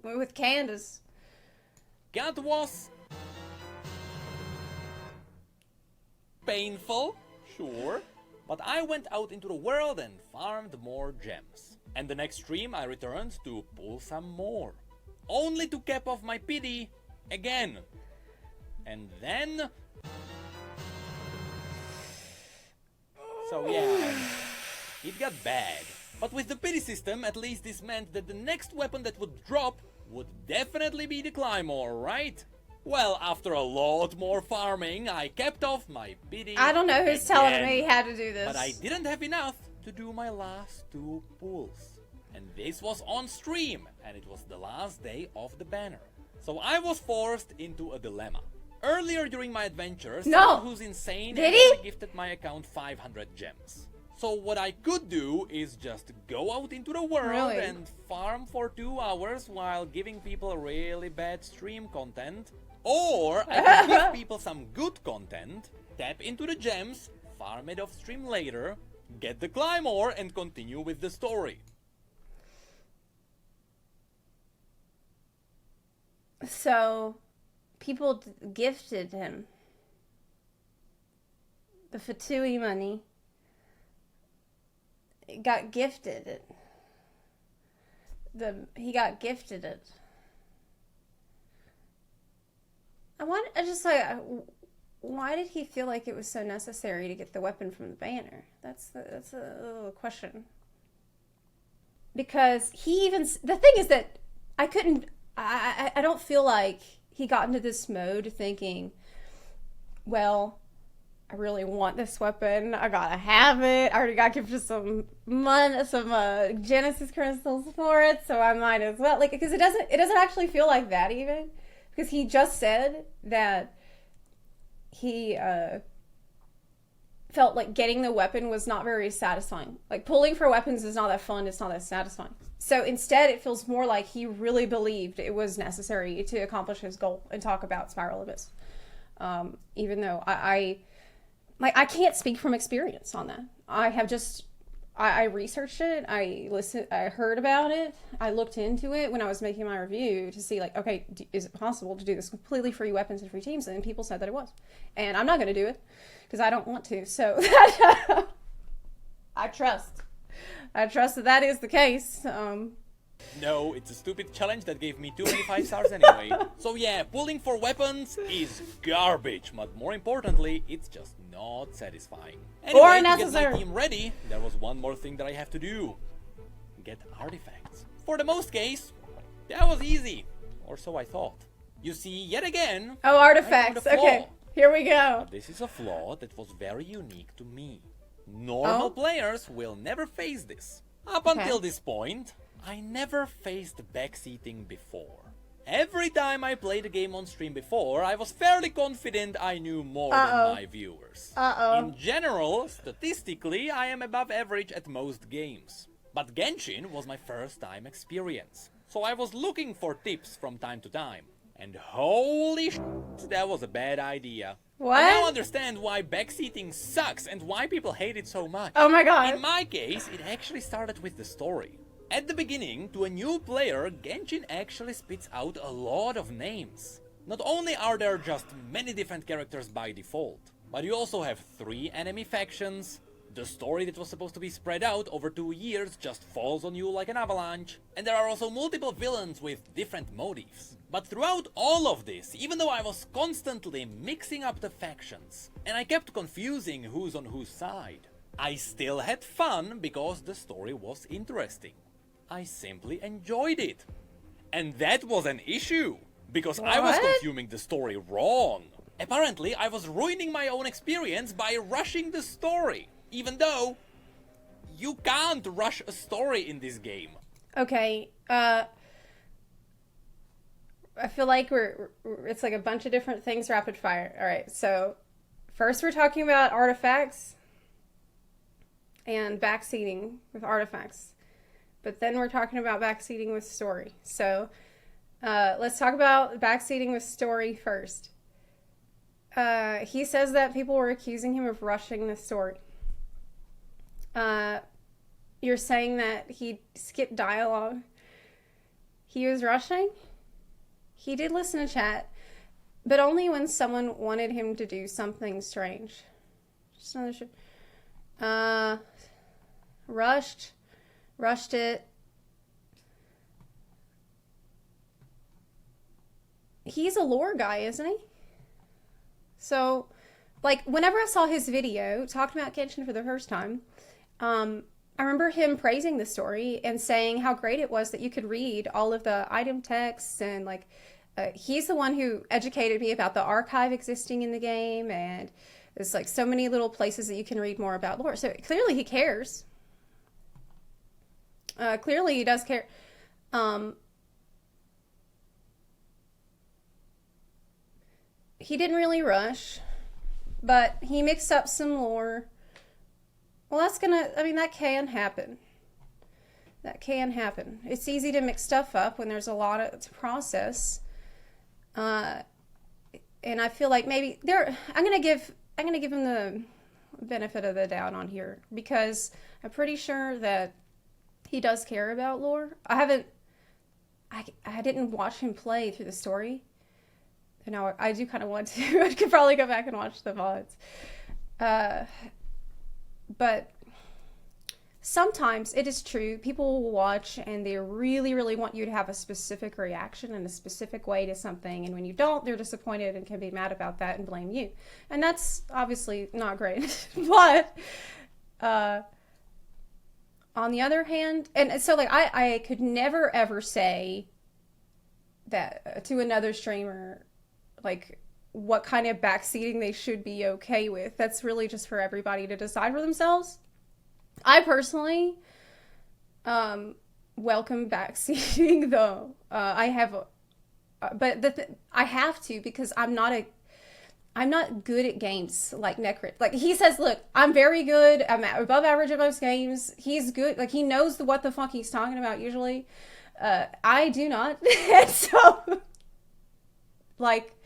With Candace. got was... painful, sure, but I went out into the world and farmed more gems. And the next stream I returned to pull some more. Only to cap off my pity again. And then... So yeah, it got bad. But with the pity system, at least this meant that the next weapon that would drop would definitely be the Claymore, right? Well, after a lot more farming, I kept off my pity. I don't know who's again. telling me how to do this. But I didn't have enough to do my last 2 pulls. And this was on stream, and it was the last day of the banner. So I was forced into a dilemma. Earlier during my adventure, someone who's insane actually gifted my account 500 gems. So what I could do is just go out into the world and farm for 2 hours while giving people really bad stream content. Or I could give people some good content, tap into the gems, farm it off stream later, get the Claymore and continue with the story. So, people gifted him the Fatui money. It got gifted it. He got gifted it. I just like, why did he feel like it was so necessary to get the weapon from the banner? That's a little question. Because the thing is that I don't feel like he got into this mode thinking, well, I really want this weapon. I gotta have it. I already got gifted some Genesis crystals for it, so I might as well. Like, because it doesn't actually feel like that even, because he just said that he felt like getting the weapon was not very satisfying. Like, pulling for weapons is not that fun. It's not that satisfying. So instead, it feels more like he really believed it was necessary to accomplish his goal and talk about Spiral Abyss. Even though I can't speak from experience on that. I researched it. I heard about it. I looked into it when I was making my review to see, like, okay, is it possible to do this completely free weapons and free teams? And people said that it was. And I'm not going to do it because I don't want to. So I trust that is the case. No, it's a stupid challenge that gave me too many 5 stars anyway. So yeah, pulling for weapons is garbage, but more importantly, it's just not satisfying. Anyway, or to necessary. get my team ready, there was one more thing that I have to do. Get artifacts. For the most case, that was easy. Or so I thought. You see, yet again... Oh, artifacts. Okay, here we go. But this is a flaw that was very unique to me. Normal players will never face this. Up until this point, I never faced backseating before. Every time I played a game on stream before, I was fairly confident I knew more than my viewers. In general, statistically, I am above average at most games. But Genshin was my first time experience. So I was looking for tips from time to time. And holy shit, that was a bad idea. What? I now understand why backseating sucks and why people hate it so much. Oh my god. In my case, it actually started with the story. At the beginning, to a new player, Genshin actually spits out a lot of names. Not only are there just many different characters by default, but you also have 3 enemy factions, the story that was supposed to be spread out over 2 years just falls on you like an avalanche, and there are also multiple villains with different motives. But throughout all of this, even though I was constantly mixing up the factions, and I kept confusing who's on whose side, I still had fun because the story was interesting. I simply enjoyed it. And that was an issue, because I was consuming the story wrong. Apparently, I was ruining my own experience by rushing the story, even though you can't rush a story in this game. Okay, I feel like it's like a bunch of different things rapid fire. All right, so first we're talking about artifacts and backseating with artifacts. But then we're talking about backseating with story. So let's talk about backseating with story first. He says that people were accusing him of rushing the story. You're saying that he skipped dialogue. He was rushing? He did listen to chat, but only when someone wanted him to do something strange. Just another rushed it. He's a lore guy, isn't he? So, like, whenever I saw his video talking about Genshin for the first time, I remember him praising the story and saying how great it was that you could read all of the item texts, and like, he's the one who educated me about the archive existing in the game, and there's like so many little places that you can read more about lore. So clearly he cares. Clearly he does care. He didn't really rush, but he mixed up some lore. Well, that can happen. That can happen. It's easy to mix stuff up when there's a lot to process. And I feel like maybe I'm gonna give him the benefit of the doubt on here, because I'm pretty sure that he does care about lore. I didn't watch him play through the story. You know, I do kind of want to. I could probably go back and watch the VODs. But sometimes it is true. People will watch and they really, really want you to have a specific reaction in a specific way to something. And when you don't, they're disappointed and can be mad about that and blame you. And that's obviously not great. But on the other hand, and so like I could never ever say that to another streamer, like what kind of backseating they should be okay with. That's really just for everybody to decide for themselves. I personally welcome backseating though. I have, but I have to because I'm not good at games like Necrit. Like he says, look, I'm very good. I'm above average at most games. He's good. Like he knows what the fuck he's talking about usually. I do not. And so, like,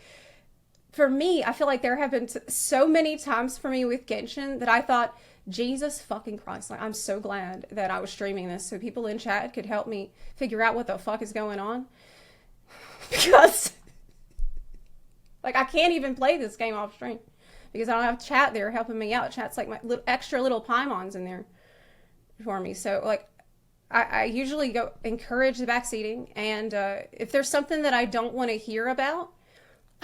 for me, I feel like there have been so many times for me with Genshin that I thought, Jesus fucking Christ, like, I'm so glad that I was streaming this so people in chat could help me figure out what the fuck is going on. Because, like, I can't even play this game off stream because I don't have chat there helping me out. Chat's like my extra little Paimons in there for me. So, like, I usually go encourage the backseating, and if there's something that I don't want to hear about,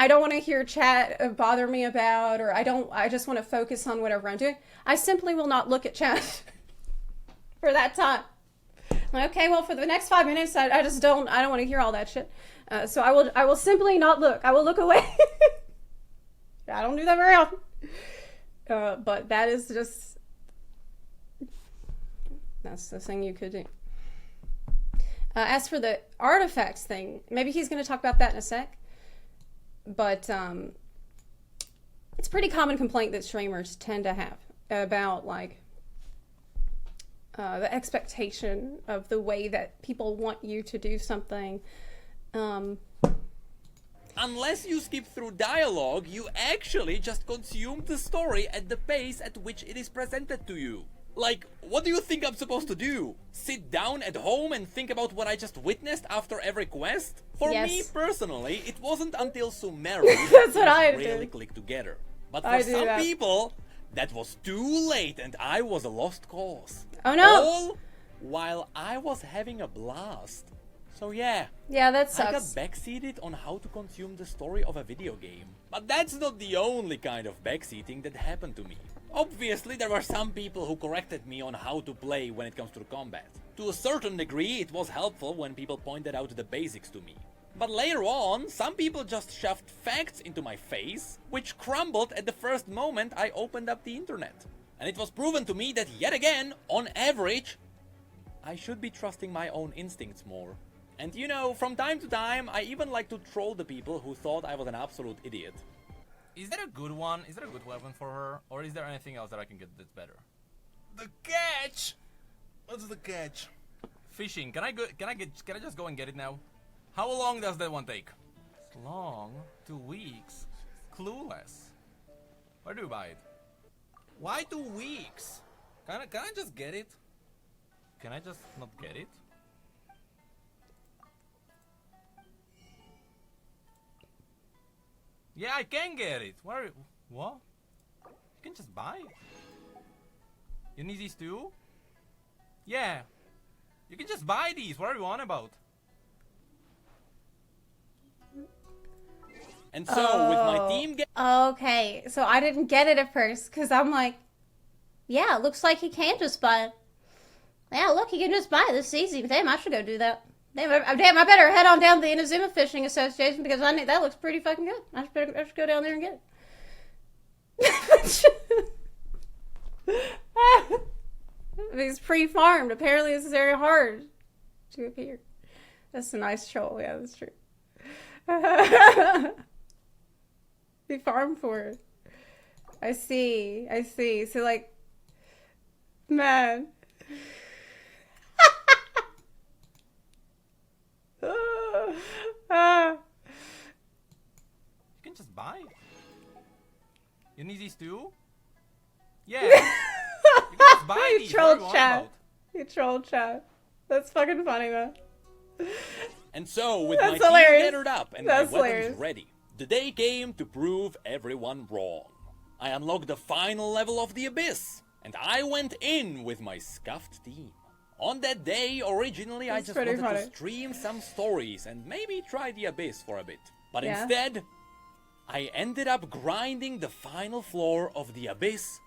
I don't want to hear chat bother me about, or I just want to focus on whatever I'm doing, I simply will not look at chat for that time. Like, okay, well, for the next 5 minutes, I don't want to hear all that shit. So I will simply not look. I will look away. I don't do that very often. But that is just, that's the thing you could do. As for the artifacts thing, maybe he's going to talk about that in a sec. But it's a pretty common complaint that streamers tend to have about, like, the expectation of the way that people want you to do something. Unless you skip through dialogue, you actually just consume the story at the pace at which it is presented to you. Like, what do you think I'm supposed to do? Sit down at home and think about what I just witnessed after every quest? For me personally, it wasn't until Sumeru That's what I really did. clicked together. But for some people, that was too late and I was a lost cause. Oh no! All while I was having a blast. So yeah. Yeah, that sucks. I got backseated on how to consume the story of a video game. But that's not the only kind of backseating that happened to me. Obviously, there were some people who corrected me on how to play when it comes to combat. To a certain degree, it was helpful when people pointed out the basics to me. But later on, some people just shoved facts into my face, which crumbled at the first moment I opened up the internet. And it was proven to me that yet again, on average, I should be trusting my own instincts more. And you know, from time to time, I even like to troll the people who thought I was an absolute idiot. Is there a good one? Is there a good weapon for her? Or is there anything else that I can get that's better? The catch! What's the catch? Fishing. Can I just go and get it now? How long does that one take? It's long. 2 weeks. Clueless. Where do you buy it? Why 2 weeks? Can I just get it? Can I just not get it? Yeah, I can get it. Where? What? You can just buy it. You need these too? Yeah. You can just buy these. What are you on about? And so, with my team Okay, so I didn't get it at first, because I'm like, yeah, it looks like he can just buy it. Yeah, look, he can just buy it. This is easy. Damn, I should go do that. Damn, I better head on down to the Inazuma Fishing Association, because that looks pretty fucking good. I should go down there and get it. He's pre-farmed. Apparently, this is very hard to appear. That's a nice troll. Yeah, that's true. He farmed for it. I see. So, like, man. You can just buy it. You need these too? Yeah. You can just buy these. Trolled chat. You trolled chat. That's fucking funny, man. And so, with my hilarious. team gathered up and my weapons ready, the day came to prove everyone wrong. I unlocked the final level of the Abyss, and I went in with my scuffed team. On that day, originally I That's just pretty wanted funny. to stream some stories and maybe try the Abyss for a bit. But Yeah. instead, I ended up grinding the final floor of the Abyss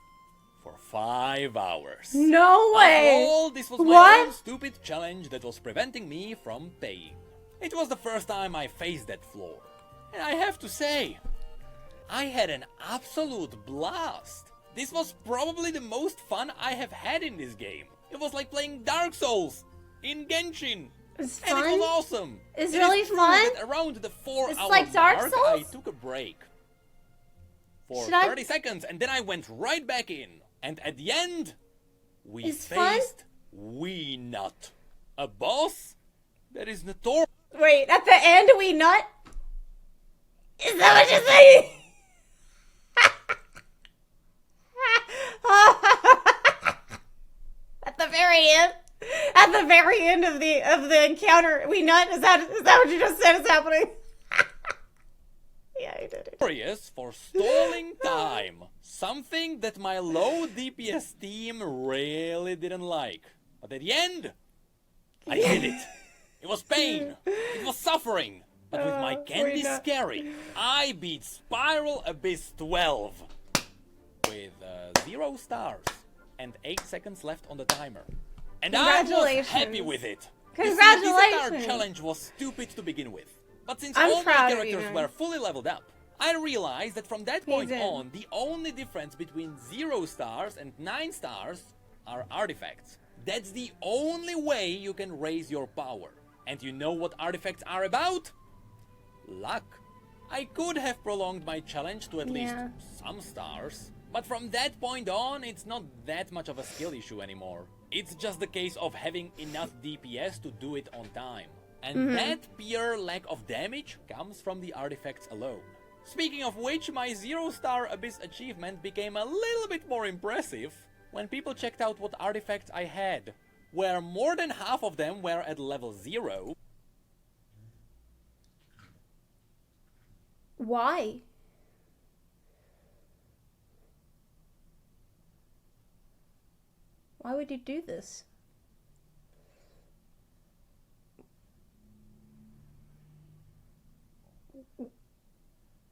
for 5 hours. No way! After all, this was my What? own stupid challenge that was preventing me from paying. It was the first time I faced that floor. And I have to say, I had an absolute blast. This was probably the most fun I have had in this game. It was like playing Dark Souls in Genshin. It's And it fun? was awesome. It's It really is true fun? that around the 4-hour like Dark mark, Souls? I took a break for Should I- 30 seconds, and then I went right back in. And at the end, we It's fun? faced We Nut, a boss that is notorious. Wait, at the end we nut? Is that what you're saying? At the very end? At the very end of the encounter, we nut? Is that what you just said is happening? Yeah, you did it. Notorious for stalling time, something that my low DPS team really didn't like. But at the end, I did it. It was pain. It was suffering. But with my Candy Nut. Scary, I beat Spiral Abyss 12 with 0 stars and 8 seconds left on the timer. And I was Congratulations. happy with it. You see, Congratulations. this entire challenge was stupid to begin with. But since I'm all my proud of you, characters man. were fully leveled up, I realized that from that point in. on, the only difference between 0 stars and 9 stars are artifacts. That's the only way you can raise your power. And you know what artifacts are about? Luck. I could have prolonged my challenge to at least Yeah. some stars, but from that point on, it's not that much of a skill issue anymore. It's just the case of having enough DPS to do it on time. And that pure lack of damage comes from the artifacts alone. Speaking of which, my 0-star Abyss achievement became a little bit more impressive when people checked out what artifacts I had, where more than half of them were at level 0. Why? Why would you do this?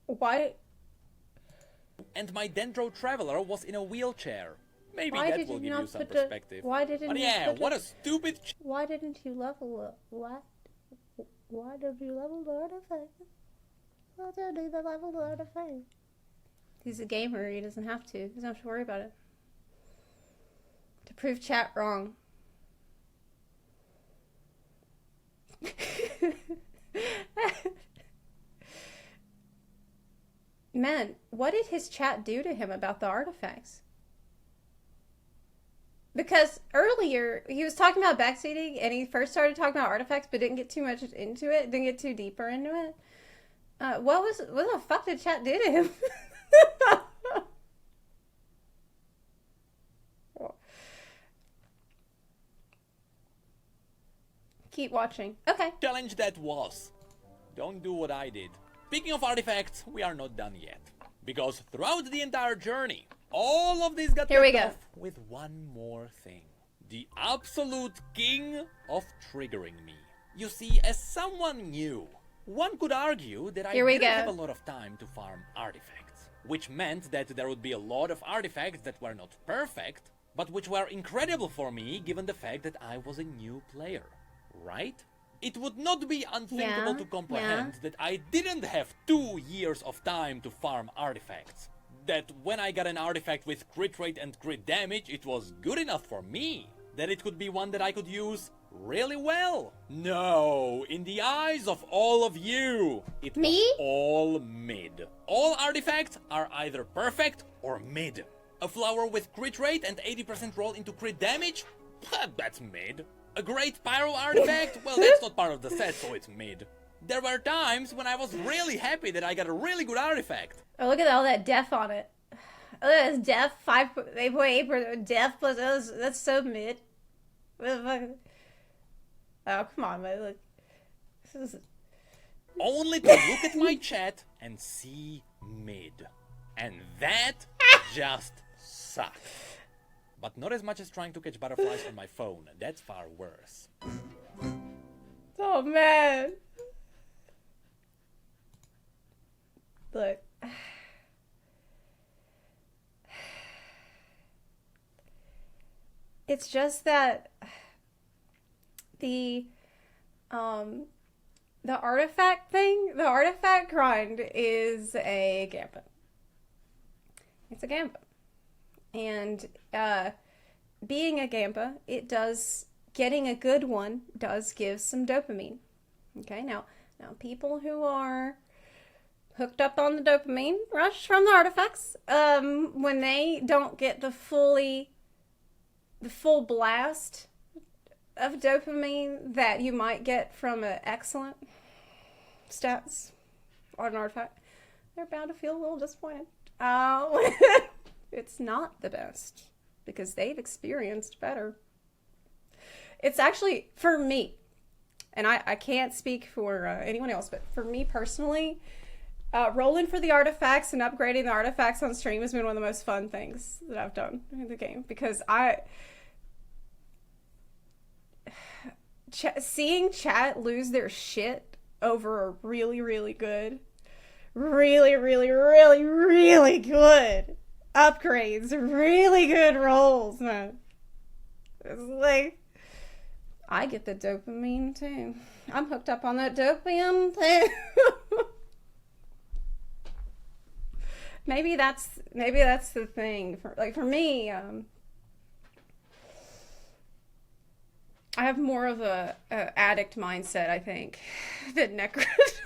Why? And my Dendro Traveler was in a wheelchair. Maybe Why that did will you give not you some put the- perspective. why didn't But you yeah, put what the- a stupid Why didn't you level up? What? Why did you level the artifact? Why did you level the artifact? He's a gamer. He doesn't have to. He doesn't have to worry about it. To prove chat wrong. Man, what did his chat do to him about the artifacts? Because earlier he was talking about backseating and he first started talking about artifacts but didn't get too much into it, didn't get too deeper into it. What the fuck did chat do to him? Keep watching. Okay. challenge that was. Don't do what I did. Speaking of artifacts, we are not done yet. Because throughout the entire journey, all of these got Here we capped go. off with one more thing. The absolute king of triggering me. You see, as someone new, one could argue that I Here we didn't go. have a lot of time to farm artifacts. Which meant that there would be a lot of artifacts that were not perfect, but which were incredible for me given the fact that I was a new player. Right? It would not be unthinkable Yeah, to comprehend that I didn't have 2 years of time to farm artifacts. That when I got an artifact with crit rate and crit damage, it was good enough for me. That it could be one that I could use really well. No, in the eyes of all of you, it Me? was all mid. All artifacts are either perfect or mid. A flower with crit rate and 80% roll into crit damage? That's mid. A great pyro artifact? Well, that's not part of the set, so it's mid. There were times when I was really happy that I got a really good artifact. Oh, look at all that def on it. Oh, that's def 8.8% def plus. That's so mid. What the fuck? Oh, come on, man. Look. This is. Only to look at my chat and see mid. And that just sucked. But not as much as trying to catch butterflies on my phone. That's far worse. Oh man. Look. It's just that the artifact thing, the artifact grind is a gambit. It's a gambit. And being a gamba, getting a good one does give some dopamine. Okay, now people who are hooked up on the dopamine rush from the artifacts, when they don't get the full blast of dopamine that you might get from an excellent stats on an artifact, they're bound to feel a little disappointed. It's not the best because they've experienced better. It's actually, for me, and I can't speak for anyone else, but for me personally, rolling for the artifacts and upgrading the artifacts on stream has been one of the most fun things that I've done in the game, because seeing chat lose their shit over a really, really good, really, really, really, really good upgrades, really good rolls, man. It's like, I get the dopamine too. I'm hooked up on that dopamine too. Maybe that's the thing. For me, I have more of a addict mindset, I think, than Necrits.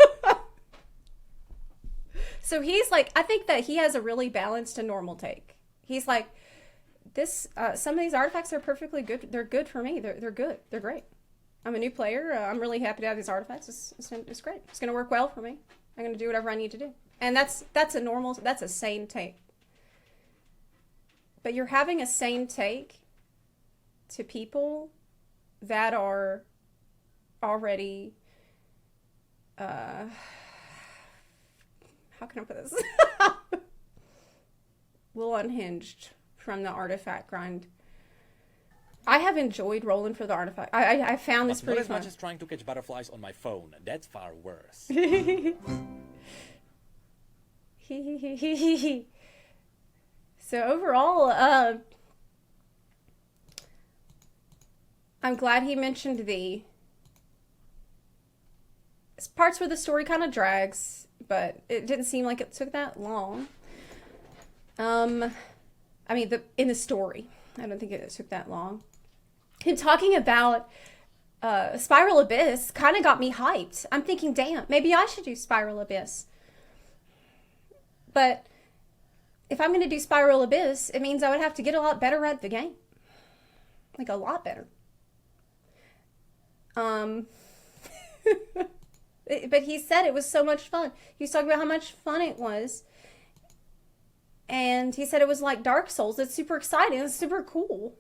So he's like, I think that he has a really balanced and normal take. He's like, some of these artifacts are perfectly good. They're good for me. They're good. They're great. I'm a new player. I'm really happy to have these artifacts. It's great. It's going to work well for me. I'm going to do whatever I need to do. And that's a sane take. But you're having a sane take to people that are already, how can I put this? A little unhinged from the artifact grind. I have enjoyed rolling for the artifact. I found this pretty fun. Not as much as trying to catch butterflies on my phone. That's far worse. So overall, I'm glad he mentioned the parts where the story kind of drags, but it didn't seem like it took that long. I mean, in the story, I don't think it took that long. Him talking about Spiral Abyss kind of got me hyped. I'm thinking, damn, maybe I should do Spiral Abyss. But if I'm going to do Spiral Abyss, it means I would have to get a lot better at the game. Like, a lot better. But he said it was so much fun. He was talking about how much fun it was. And he said it was like Dark Souls. It's super exciting. It's super cool.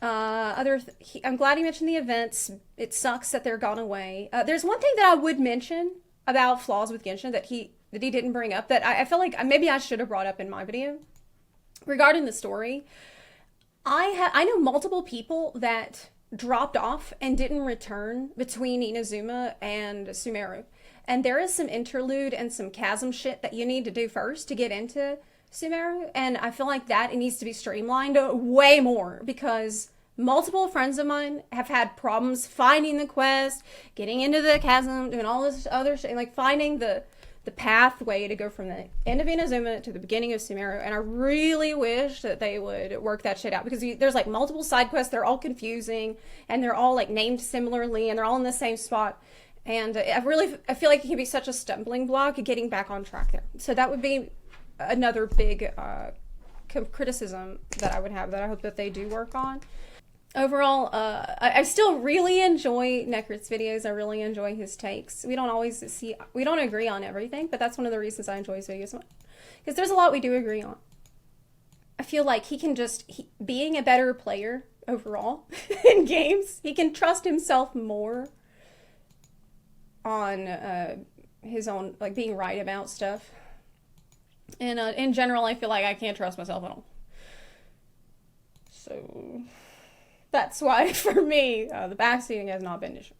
I'm glad he mentioned the events. It sucks that they're gone away. There's one thing that I would mention about flaws with Genshin that he didn't bring up, that I feel like maybe I should have brought up in my video regarding the story. I know multiple people that dropped off and didn't return between Inazuma and Sumeru. And there is some interlude and some chasm shit that you need to do first to get into Sumeru. And I feel like that it needs to be streamlined way more, because multiple friends of mine have had problems finding the quest, getting into the chasm, doing all this other shit, like finding the pathway to go from the end of Inazuma to the beginning of Sumeru. And I really wish that they would work that shit out, because there's like multiple side quests. They're all confusing and they're all like named similarly and they're all in the same spot. And I feel like it can be such a stumbling block getting back on track there. So that would be another big criticism that I would have, that I hope that they do work on. Overall, I still really enjoy Necrits' videos. I really enjoy his takes. We don't agree on everything, but that's one of the reasons I enjoy his videos so much. Because there's a lot we do agree on. I feel like being a better player overall in games, he can trust himself more on his own, like being right about stuff. And in general, I feel like I can't trust myself at all. So that's why, for me, the backseating has not been an issue.